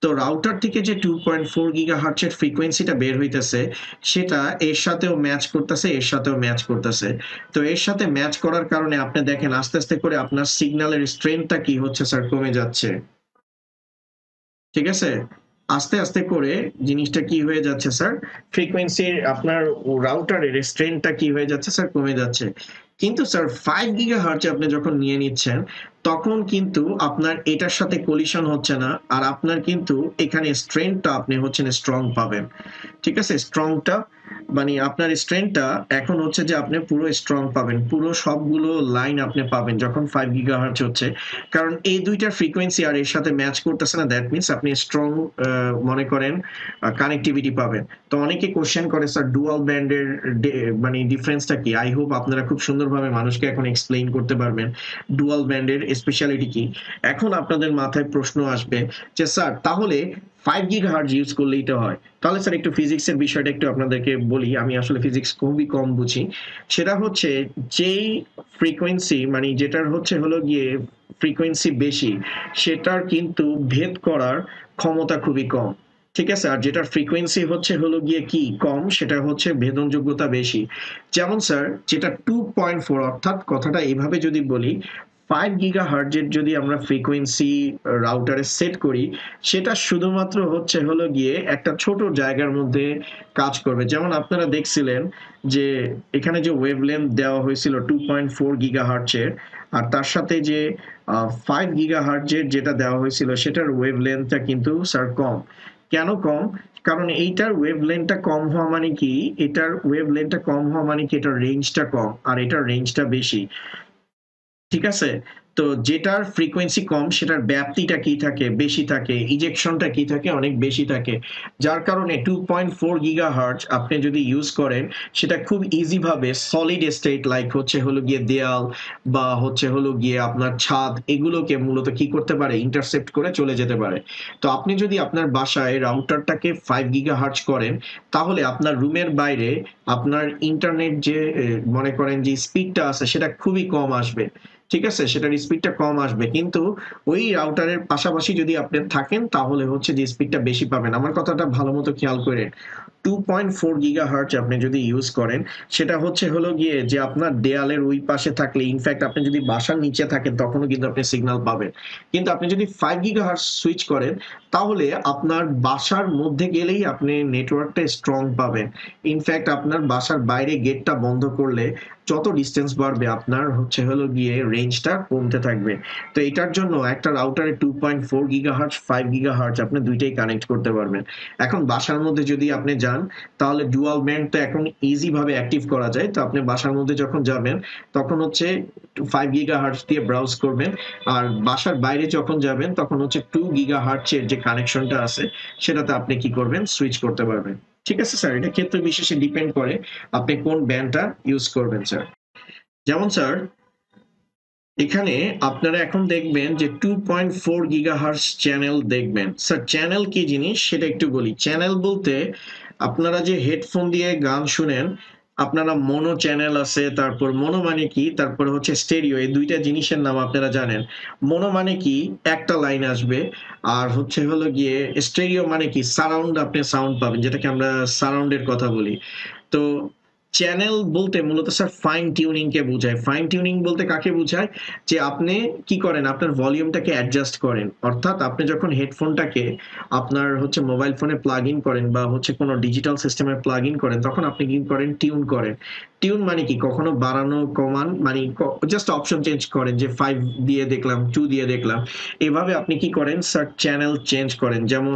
তো রাউটার থেকে যে 2.4 গিগাহার্টজ এর ফ্রিকোয়েন্সিটা বের হইতেছে, সেটা এর সাথেও ম্যাচ করতেছে, এর সাথেও ম্যাচ করতেছে। তো এর সাথে ম্যাচ করার কারণে আপনি দেখেন আস্তে আস্তে করে আপনার সিগন্যালের স্ট্রেংথটা কি হচ্ছে স্যার? কমে যাচ্ছে। ঠিক আছে? আস্তে আস্তে করে জিনিসটা কি হয়ে যাচ্ছে স্যার? ফ্রিকোয়েন্সির আপনার রাউটারের স্ট্রেংথটা কি হয়ে যাচ্ছে স্যার? কমে যাচ্ছে। কিন্তু স্যার 5 গিগাহার্টজ আপনি যখন নিয়ে নিচ্ছেন, তখন কিন্তু আপনার এটার সাথে কলিশন হচ্ছে না, আর আপনার কিন্তু এখানে স্ট্রেংথটা আপনি হচ্ছেন স্ট্রং পাবেন। ঠিক আছে? স্ট্রংটা মানে আপনার স্ট্রেংথটা এখন হচ্ছে যে আপনি পুরো স্ট্রং পাবেন, পুরো সবগুলো লাইন আপনি পাবেন যখন 5 গিগাহার্টজ হচ্ছে। কারণ এই দুইটার ফ্রিকোয়েন্সি আর এর সাথে ম্যাচ করতেছে না, দ্যাট মিন্স আপনি স্ট্রং মনে করেন কানেক্টিভিটি পাবেন। তো অনেকে কোশ্চেন করে স্যার ডুয়াল ব্যান্ডের মানে ডিফারেন্সটা কি? আই হোপ আপনারা খুব সুন্দরভাবে মানুষকে এখন এক্সপ্লেইন করতে পারবেন ডুয়াল ব্যান্ডের স্পেশালিটি কি। এখন আপনাদের মাথায় প্রশ্ন আসবে যে স্যার তাহলে 5 গিগাহার্টজ ইউজ করলেই তো হয়। তাহলে স্যার একটু ফিজিক্সের বিষয়টা একটু আপনাদেরকে বলি, আমি আসলে ফিজিক্স খুবই কম বুঝি। সেটা হচ্ছে যেই ফ্রিকোয়েন্সি মানে যেটার হচ্ছে হলো গিয়ে ফ্রিকোয়েন্সি বেশি, সেটার কিন্তু ভেদ করার ক্ষমতা খুবই কম। ঠিক আছে? আর যেটার ফ্রিকোয়েন্সি হচ্ছে হলো গিয়ে কি কম, সেটা হচ্ছে ভেদনযোগ্যতা বেশি। যেমন স্যার যেটা 2.4, অর্থাৎ কথাটা এইভাবে যদি বলি, 5 গিগাহার্টজের যদি আমরা ফ্রিকোয়েন্সি রাউটারে সেট করি, সেটা শুধুমাত্র হচ্ছে হলো গিয়ে একটা ছোট জায়গার মধ্যে কাজ করবে। যেমন আপনারা দেখছিলেন যে এখানে যে ওয়েভলেন্থ দেওয়া হয়েছিল 2.4 গিগাহার্টজের, আর তার সাথে যে 5 গিগাহার্টজের যেটা দেওয়া হয়েছিল, সেটার ওয়েভলেন্থটা কিন্তু স্যার কম। কেন কম? কারণ এইটার ওয়েভলেন্থটা কম হওয়া মানে কি, এটার ওয়েভলেন্থটা কম হওয়া মানে কি, এটার রেঞ্জটা কম আর এটার রেঞ্জটা বেশি। ঠিক আছে? তো যেটার ফ্রিকোয়েন্সি কম, সেটার ব্যাপ্তিটা কি থাকে? বেশি থাকে। ইজেকশনটা কি থাকে? অনেক বেশি থাকে। যার কারণে 2.4 গিগাহার্টজ আপনি যদি ইউজ করেন, সেটা খুব ইজি ভাবে সলিড স্টেট লাইক হচ্ছে হলো গিয়ে দেয়াল বা হচ্ছে হলো গিয়ে আপনার ছাদ, এগুলোকে মূলত কি করতে পারে? ইন্টারসেপ্ট করে চলে যেতে পারে। তো আপনি যদি আপনার বাসায় রাউটারটাকে 5 গিগাহার্টজ করেন, তাহলে আপনার রুমের বাইরে আপনার ইন্টারনেট যে মনে করেন যে স্পিডটা আছে, সেটা খুবই কম আসবে। ঠিক আছে? সেটার স্পিডটা কম আসবে, কিন্তু ওই রাউটারের পাশাপাশি যদি আপনি থাকেন, তাহলে হচ্ছে যে স্পিডটা বেশি পাবেন। আমার কথাটা ভালো মতো খেয়াল করেন। 2.4 গিগাহার্টজ আপনি যদি ইউজ করেন, সেটা হলো গিয়ে যে আপনার দেয়ালের ওই পাশে থাকলে, ইনফ্যাক্ট আপনি যদি বাসার নিচে থাকেন তখনও কিন্তু আপনি সিগন্যাল পাবেন। কিন্তু আপনি যদি 5 গিগাহার্টজ সুইচ করেন, তাহলে আপনার বাসার মধ্যে গেলেই আপনি নেটওয়ার্কটা স্ট্রং পাবেন। ইনফ্যাক্ট আপনার বাসার বাইরে গেটটা বন্ধ করলে যত ডিস্টেন্স বাড়বে আপনার হলো গিয়ে রেঞ্জটা কমতে থাকবে। তো এটার জন্য একটা রাউটারে 2.4 গিগাহার্টজ 5 গিগাহার্টজ আপনি দুইটাই কানেক্ট করতে পারবেন। এখন বাসার মধ্যে যদি আপনি যান, তাহলে ডুয়াল ব্যান্ড তো এখন ইজি ভাবে অ্যাক্টিভ করা যায়। তো আপনি বাসার মধ্যে যখন যাবেন তখন 5 গিগাহার্টজ দিয়ে ব্রাউজ করবেন, আর বাসার বাইরে যখন যাবেন তখন 2 গিগাহার্টজের যে কানেকশনটা আছে সেটাতে আপনি কি করবেন, সুইচ করতে পারবেন। ঠিক আছে স্যার, এটা ক্ষেত্র বিশেষে ডিপেন্ড করে আপনি কোন ব্যান্ডটা ইউজ করবেন স্যার। যেমন স্যার এখানে আপনারা এখন দেখবেন যে 2.4 গিগাহার্টজ চ্যানেল দেখবেন। স্যার চ্যানেল কি জিনিস সেটা একটু বলি। চ্যানেল বলতে আপনারা যে হেডফোন দিয়ে গান শুনেন, আপনারা মোনো চ্যানেল আছে, তারপর মোনো মানে কি, তারপর স্টেরিও, এই দুইটা জিনিসের নাম আপনারা জানেন। মোনো মানে কি একটা লাইন আসবে, আর হলো গিয়ে স্টেরিও মানে কি সারাউন্ড, আপনি সাউন্ড পাবেন, যেটাকে আমরা সারাউন্ডের কথা বলি। তো চ্যানেল বলতে মূলত স্যার ফাইন টিউনিং কে বোঝায়। ফাইন টিউনিং বলতে কাকে বোঝায়, যে আপনি কি করেন, আপনার ভলিউমটাকে অ্যাডজাস্ট করেন। অর্থাৎ আপনি যখন হেডফোনটাকে আপনার মোবাইল ফোনে প্লাগ ইন করেন বা কোনো ডিজিটাল সিস্টেমে প্লাগ ইন করেন, তখন আপনি কি করেন, টিউন করেন। টিউন মানে কি, কখনো বাড়ানো কমান মানে জাস্ট অপশন চেঞ্জ করেন, যে 5 দিয়ে দেখলাম, 2 দিয়ে দেখলাম, এভাবে আপনি কি করেন স্যার, চ্যানেল চেঞ্জ করেন। যেমন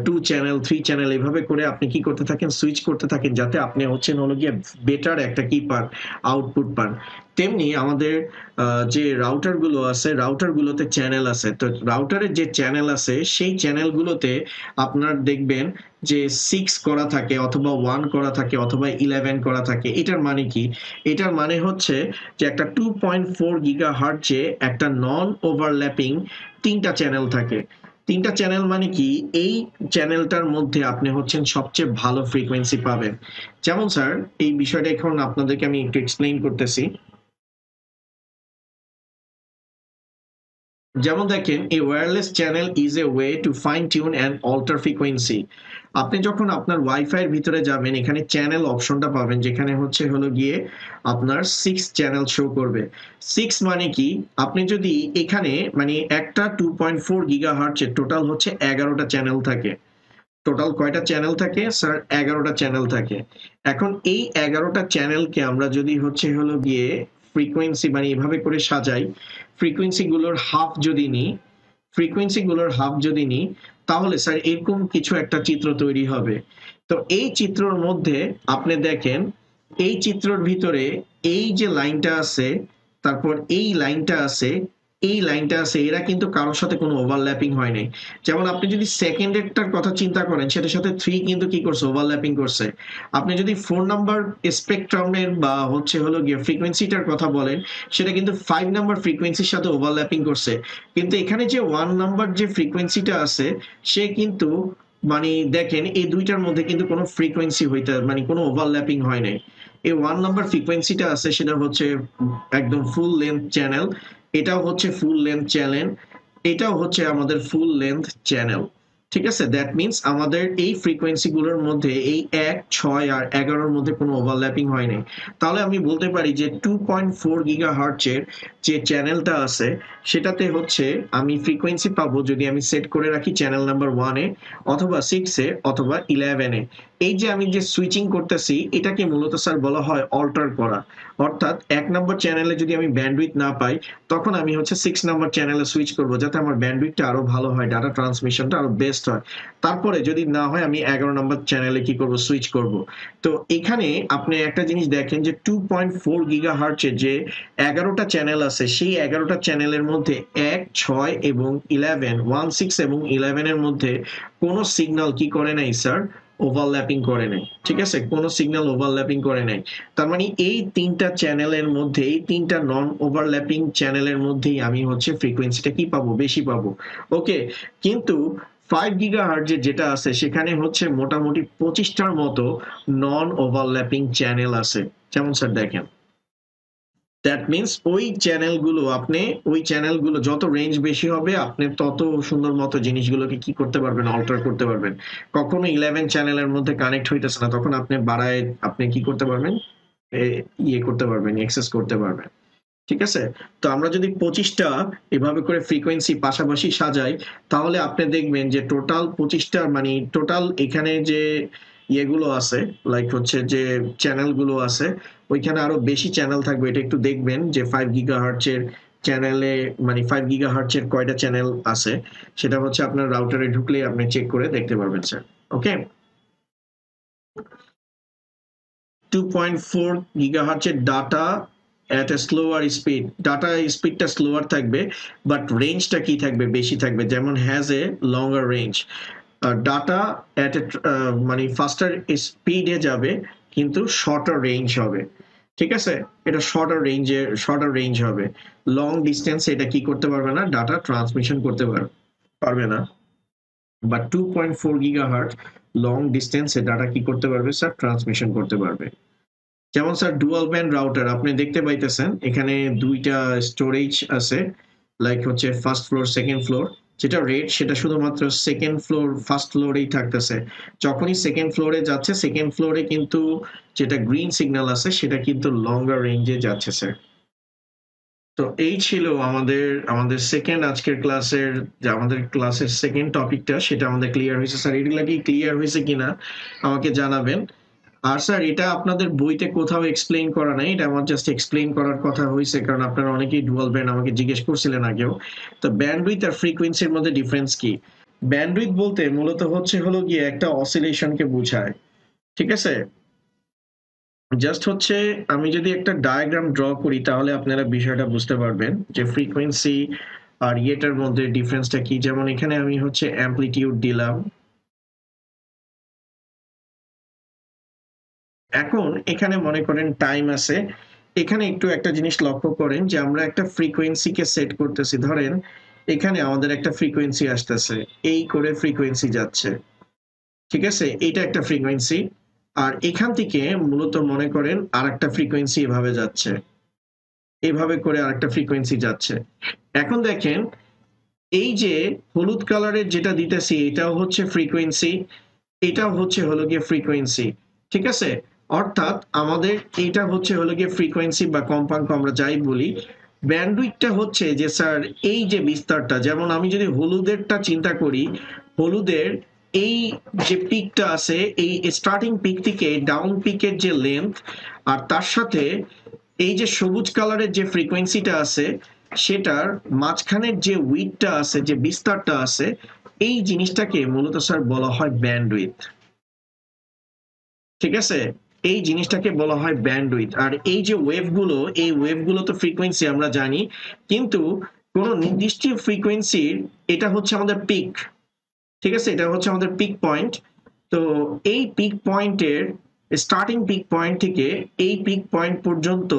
2 চ্যানেল, 3 চ্যানেল, এভাবে করে আপনি কি করতে থাকেন, সুইচ করতে থাকেন, যাতে আপনি হলো গিয়ে বেটার একটা কি পান, আউটপুট পান। তেমনি আমাদের যে রাউটার গুলো আছে, রাউটার গুলোতে চ্যানেল আছে। তো রাউটারের যে চ্যানেল আছে সেই চ্যানেল গুলোতে আপনার দেখবেন যে 6 করা থাকে, অথবা 1 করা থাকে, অথবা 11 করা থাকে। এটার মানে কি, এটার মানে যে একটা 2.4 গিগাহার্টজে একটা নন ওভারল্যাপিং 3টা চ্যানেল থাকে। 3টা চ্যানেল মানে কি, এই চ্যানেলটার মধ্যে আপনি সবচেয়ে ভালো ফ্রিকোয়েন্সি পাবেন। যেমন স্যার এই বিষয়টা এখন আপনাদেরকে আমি একটু এক্সপ্লেইন করতেছি। যেমন দেখেন, এই wireless channel is a way to fine tune and alter frequency. আপনি যখন আপনার ওয়াইফাই এর ভিতরে যাবেন, এখানে চ্যানেল অপশনটা পাবেন, যেখানে হলো গিয়ে আপনার 6 চ্যানেল শো করবে। 6 মানে কি, আপনি যদি এখানে মানে একটা 2.4 গিগাহার্টজের টোটাল 11টা চ্যানেল থাকে। টোটাল কয়টা চ্যানেল থাকে স্যার, 11টা চ্যানেল থাকে। এখন এই 11টা চ্যানেলকে আমরা যদি হলো গিয়ে ফ্রিকোয়েন্সি মানে এভাবে করে সাজাই, ফ্রিকোয়েন্সি গুলোর হাফ যদি নিই, ফ্রিকোয়েন্সি গুলোর হাফ যদি নিই, তাহলে স্যার এরকম কিছু একটা চিত্র তৈরি হবে। তো এই চিত্রের মধ্যে আপনি দেখেন, এই চিত্রের ভিতরে এই যে লাইনটা আছে, তারপর এই লাইনটা আছে, এই লাইনটা আছে, এরা কিন্তু কারোর সাথে কোনো ওভারল্যাপিং হয় নাই। যেমন আপনি যদি সেকেন্ডেরটার কথা চিন্তা করেন, সেটার সাথে 3 কিন্তু কি করছে, ওভারল্যাপিং করছে। আপনি যদি 4 নাম্বার স্পেকট্রামের বা হলো গিয়ে ফ্রিকোয়েন্সিটার কথা বলেন, সেটা কিন্তু 5 নাম্বার ফ্রিকোয়েন্সির সাথে ওভারল্যাপিং করছে। কিন্তু এখানে যে 1 নাম্বার যে ফ্রিকোয়েন্সিটা আছে, সে কিন্তু মানে দেখেন এই দুইটার মধ্যে কিন্তু কোনো ফ্রিকোয়েন্সি হইতে মানে কোনো ওভারল্যাপিং হয় নাই। এই 1 নাম্বার ফ্রিকোয়েন্সিটা আছে, সেটা একদম ফুল লেন্থ চ্যানেল। এটাও ফুল লেন্থ চ্যানেল, এটাও আমাদের ফুল লেন্থ চ্যানেল। ঠিক আছে, দ্যাট মিনস আমাদের এই ফ্রিকোয়েন্সি গুলোর মধ্যে এই 1, 6 আর 11-র মধ্যে কোনো ওভারল্যাপিং হয়নি। তাহলে আমি বলতে পারি যে 2.4 গিগাহার্টজের যে চ্যানেলটা আছে, সেটাতে আমি ফ্রিকোয়েন্সি পাবো যদি আমি সেট করে রাখি চ্যানেল নাম্বার 1 এ, অথবা 6 এ, অথবা 11 এ। এই যে আমি যে সুইচিং করতেছি, এটাকে মূলত স্যার বলা হয় অল্টার করা। অর্থাৎ 1 নম্বর চ্যানেলে যদি আমি ব্যান্ডউইথ না পাই, তখন আমি 6 নম্বর চ্যানেলে সুইচ করব, যাতে আমার ব্যান্ডউইথটা আরো ভালো হয়, ডাটা ট্রান্সমিশনটা আরো বেস্ট হয়। তারপরে যদি না হয়, আমি 11 নম্বর চ্যানেলে কি করব, সুইচ করব। তো এখানে আপনি একটা জিনিস দেখেন যে 2.4 গিগাহার্টজের যে 11টা চ্যানেল আছে, সেই 11টা চ্যানেলের মধ্যে 1, 6 এবং 11, 1, 6 এবং 11 এর মধ্যে কোনো সিগন্যাল কি করে নাই স্যার, ওভারল্যাপিং করে নাই। ঠিক আছে, কোনো সিগন্যাল ওভারল্যাপিং করে নাই। তার মানে এই 3টা চ্যানেলের মধ্যে, এই 3টা নন ওভারল্যাপিং চ্যানেলের মধ্যেই আমি ফ্রিকোয়েন্সিটা কি পাবো, বেশি পাবো। ওকে, কিন্তু 5 গিগাহার্টজের যেটা আছে, সেখানে মোটামুটি 25টার মতো নন ওভারল্যাপিং চ্যানেল আছে। যেমন স্যার দেখেন, দ্যাট মিনস ওই চ্যানেলগুলো যত রেঞ্জ বেশি হবে আপনি তত সুন্দর মতো জিনিসগুলোকে কি করতে পারবেন, অল্টার করতে পারবেন। কখনো 11 চ্যানেলের মধ্যে কানেক্ট হইতেছে না, তখন আপনি বাড়ায় আপনি কি করতে পারবেন, ইয়ে করতে পারবেন, এক্সেস করতে পারবেন। ঠিক আছে, তো আমরা যদি 25টা এভাবে করে ফ্রিকোয়েন্সি পাশাপাশি সাজাই, তাহলে আপনি দেখবেন যে টোটাল 25টা মানে টোটাল এখানে যে ইয়েগুলো আছে, লাইক হচ্ছে যে চ্যানেলগুলো আছে, ওইখানে আরো বেশি চ্যানেল থাকবে। এটা একটু দেখবেন যে 5 গিগাহার্টজের চ্যানেলে মানে 5 গিগাহার্টজের কয়টা চ্যানেল আছে, সেটা হচ্ছে আপনার রাউটারে ঢুকলে আপনি চেক করে দেখতে পারবেন স্যার। ওকে, 2.4 গিগাহার্টজের data at a slower speed, data স্পিডটা স্লোয়ার থাকবে, বাট রেঞ্জটা কি থাকবে, বেশি থাকবে, যেমন has a longer range. Data at a মানে ফাস্টার স্পিডে যাবে কিন্তু শর্টার রেঞ্জ হবে। ঠিক আছে, এটা শর্টার রেঞ্জ হবে। লং ডিস্টেন্স এটা কি করতে পারবে না, ডাটা ট্রান্সমিশন করতে পারবে না। বাট 2.4 গিগাহার্টজ লং ডিস্টেন্সে ডাটা কি করতে পারবে স্যার, ট্রান্সমিশন করতে পারবে। যেমন স্যার ডুয়াল ব্যান্ড রাউটার আপনি দেখতে পাইতেছেন, এখানে দুইটা স্টোরেজ আছে, লাইক হচ্ছে ফার্স্ট ফ্লোর সেকেন্ড ফ্লোর। যেটা রেড সেটা শুধুমাত্র সেকেন্ড ফ্লোর ফার্স্ট ফ্লোরেই থাকতেছে। যখনই সেকেন্ড ফ্লোরে যাচ্ছে, সেকেন্ড ফ্লোরে কিন্তু যেটা গ্রিন সিগন্যাল আছে সেটা কিন্তু লঙ্গার রেঞ্জে যাচ্ছে স্যার। তো এই ছিল আমাদের আমাদের সেকেন্ড আজকের ক্লাসের, যে আমাদের ক্লাসের সেকেন্ড টপিকটা, সেটা আমাদের ক্লিয়ার হয়েছে স্যার। এগুলা কি ক্লিয়ার হয়েছে কিনা আমাকে জানাবেন। আর স্যার এটা আপনাদের বইতে কোথাও এক্সপ্লেইন করা নাই, এটা আমার জাস্ট এক্সপ্লেইন করার কথা হয়েছে, কারণ আপনারা অনেকেই ডুয়াল ব্যান্ড আমাকে জিজ্ঞেস করছিলেন আগেও। তো ব্যান্ডউইথ আর ফ্রিকোয়েন্সির মধ্যে ডিফারেন্স কি? ব্যান্ডউইথ বলতে মূলত হলো গিয়ে একটা অসিলেশনকে বোঝায়। ঠিক আছে, জাস্ট হচ্ছে আমি যদি একটা ডায়াগ্রাম ড্র করি তাহলে আপনারা বিষয়টা বুঝতে পারবেন যে ফ্রিকোয়েন্সি আর ইয়েটার মধ্যে ডিফারেন্সটা কি। যেমন এখানে আমি হচ্ছে অ্যামপ্লিটিউড দিলাম, এখন এখানে মনে করেন টাইম আছে। এখানে একটু একটা জিনিস লক্ষ্য করেন যে আমরা একটা ফ্রিকোয়েন্সিকে সেট করতেছি, ধরেন এখানে আমাদের একটা ফ্রিকোয়েন্সি আসতেছে, এই করে ফ্রিকোয়েন্সি যাচ্ছে। ঠিক আছে, এটা একটা ফ্রিকোয়েন্সি, আর এখান থেকে মূলত মনে করেন আর একটা ফ্রিকোয়েন্সি এভাবে যাচ্ছে, এভাবে করে আরেকটা ফ্রিকোয়েন্সি যাচ্ছে। এখন দেখেন এই যে হলুদ কালারের যেটা দিতেছি এটাও হচ্ছে ফ্রিকোয়েন্সি, এটাও হলো গিয়ে ফ্রিকোয়েন্সি। ঠিক আছে, অর্থাৎ আমাদের এটা হলো গিয়ে ফ্রিকোয়েন্সি বা কম্পাঙ্ক আমরা যাই বলি। ব্যান্ডউইথটা হচ্ছে যে স্যার এই যে বিস্তারটা, যেমন আমি যদি হলুদেরটা চিন্তা করি, হলুদের এই যে পিকটা আছে, এই স্টার্টিং পিক থেকে ডাউন পিকের যে লেন্থ, আর তার সাথে এই যে সবুজ কালারের যে ফ্রিকোয়েন্সিটা আছে সেটার মাঝখানের যে উইডটা আছে, যে বিস্তারটা আছে, এই জিনিসটাকে মূলত স্যার বলা হয় ব্যান্ডউইথ। ঠিক আছে, এই জিনিসটাকে বলা হয় ব্যান্ডউইথ। আর এই যে ওয়েভগুলো, এই ওয়েভগুলো তো ফ্রিকোয়েন্সি আমরা জানি, কিন্তু কোন নির্দিষ্ট ফ্রিকোয়েন্সির এটা হচ্ছে আমাদের পিক। ঠিক আছে, এটা হচ্ছে আমাদের পিক পয়েন্ট। তো এই পিক পয়েন্টের স্টার্টিং পিক পয়েন্ট থেকে এই পিক পয়েন্ট পর্যন্ত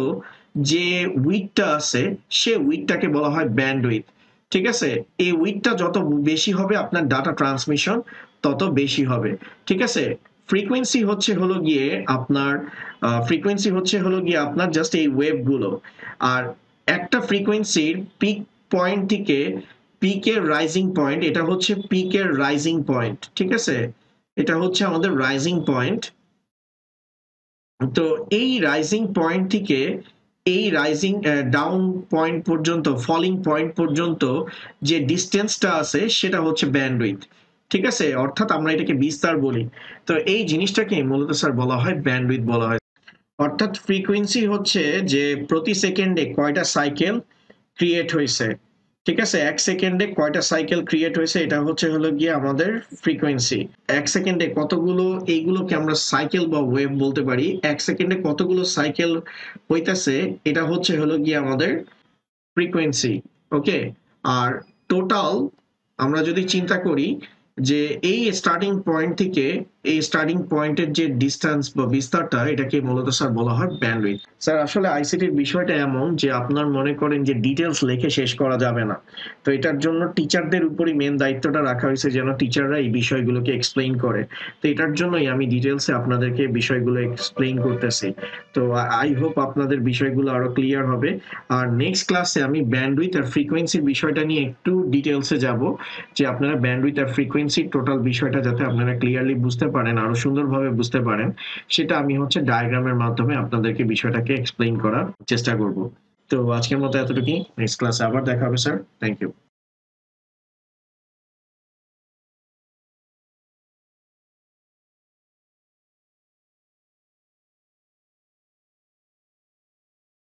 যে উইডটা আছে, সে উইডটাকে বলা হয় ব্যান্ডউইথ। ঠিক আছে, এই উইডটা যত বেশি হবে আপনার ডাটা ট্রান্সমিশন তত বেশি হবে। ঠিক আছে, ফ্রিকোয়েন্সি হলো গিয়ে আপনার জাস্ট এই ওয়েভগুলো। আর একটা ফ্রিকোয়েন্সির পিক পয়েন্ট থেকে পিকের রাইজিং পয়েন্ট, এটা হচ্ছে পিকের রাইজিং পয়েন্ট। ঠিক আছে, এটা হচ্ছে আমাদের রাইজিং পয়েন্ট। তো এই রাইজিং পয়েন্ট থেকে এই রাইজিং ডাউন পয়েন্ট পর্যন্ত, ফলিং পয়েন্ট পর্যন্ত যে ডিস্টেন্সটা আছে সেটা হচ্ছে ব্যান্ডউইথ। ঠিক আছে, অর্থাৎ আমরা এটাকে বিস্তার বলি। তো এই জিনিসটাকে মূলত স্যার বলা হয় ব্যান্ডউইথ বলা হয়। অর্থাৎ ফ্রিকোয়েন্সি হচ্ছে যে প্রতি সেকেন্ডে কয়টা সাইকেল ক্রিয়েট হয়েছে। ঠিক আছে, 1 সেকেন্ডে কয়টা সাইকেল ক্রিয়েট হয়েছে, এটা হলো গিয়ে আমাদের ফ্রিকোয়েন্সি। 1 সেকেন্ডে কতগুলো, এইগুলোকে আমরা সাইকেল বা ওয়েভ বলতে পারি। 1 সেকেন্ডে কতগুলো সাইকেল হইতেছে, এটা হলো গিয়ে আমাদের ফ্রিকোয়েন্সি। ওকে, আর টোটাল আমরা যদি চিন্তা করি যে এই স্টার্টিং পয়েন্ট থেকে এই স্টার্টিং পয়েন্টের যে ডিসটেন্স বা বিস্তারটা এটাকে মূলত স্যার বলা হয় ব্যান্ডউইথ। স্যার আসলে আইসিটির বিষয়টা এমন যে আপনার মনে করেন যে ডিটেলস লিখে শেষ করা যাবে না। তো এটার জন্য টিচারদের উপরই মেন দায়িত্বটা রাখা হয়েছে যেন টিচাররা এই বিষয়গুলোকে এক্সপ্লেইন করে। তো এটার জন্যই আমি ডিটেলসে আপনাদেরকে বিষয়গুলো এক্সপ্লেইন করতেছি। তো আই হোপ আপনাদের বিষয়গুলো আরো ক্লিয়ার হবে। আর নেক্সট ক্লাসে আমি ব্যান্ডউইথ আর ফ্রিকোয়েন্সির বিষয়টা নিয়ে একটু ডিটেলসে যাব, যে আপনারা ব্যান্ডউইথ আর ফ্রিকোয়েন্সির টোটাল বিষয়টা যাতে আপনারা ক্লিয়ারলি বুঝতে পারেন, আরো সুন্দরভাবে বুঝতে পারেন, সেটা আমি হচ্ছে ডায়াগ্রামের মাধ্যমে আপনাদেরকে বিষয়টাকে এক্সপ্লেইন করার চেষ্টা করব। তো আজকের মতো এতটুকুই। নেক্সট ক্লাসে আবার দেখা হবে স্যার। Thank you.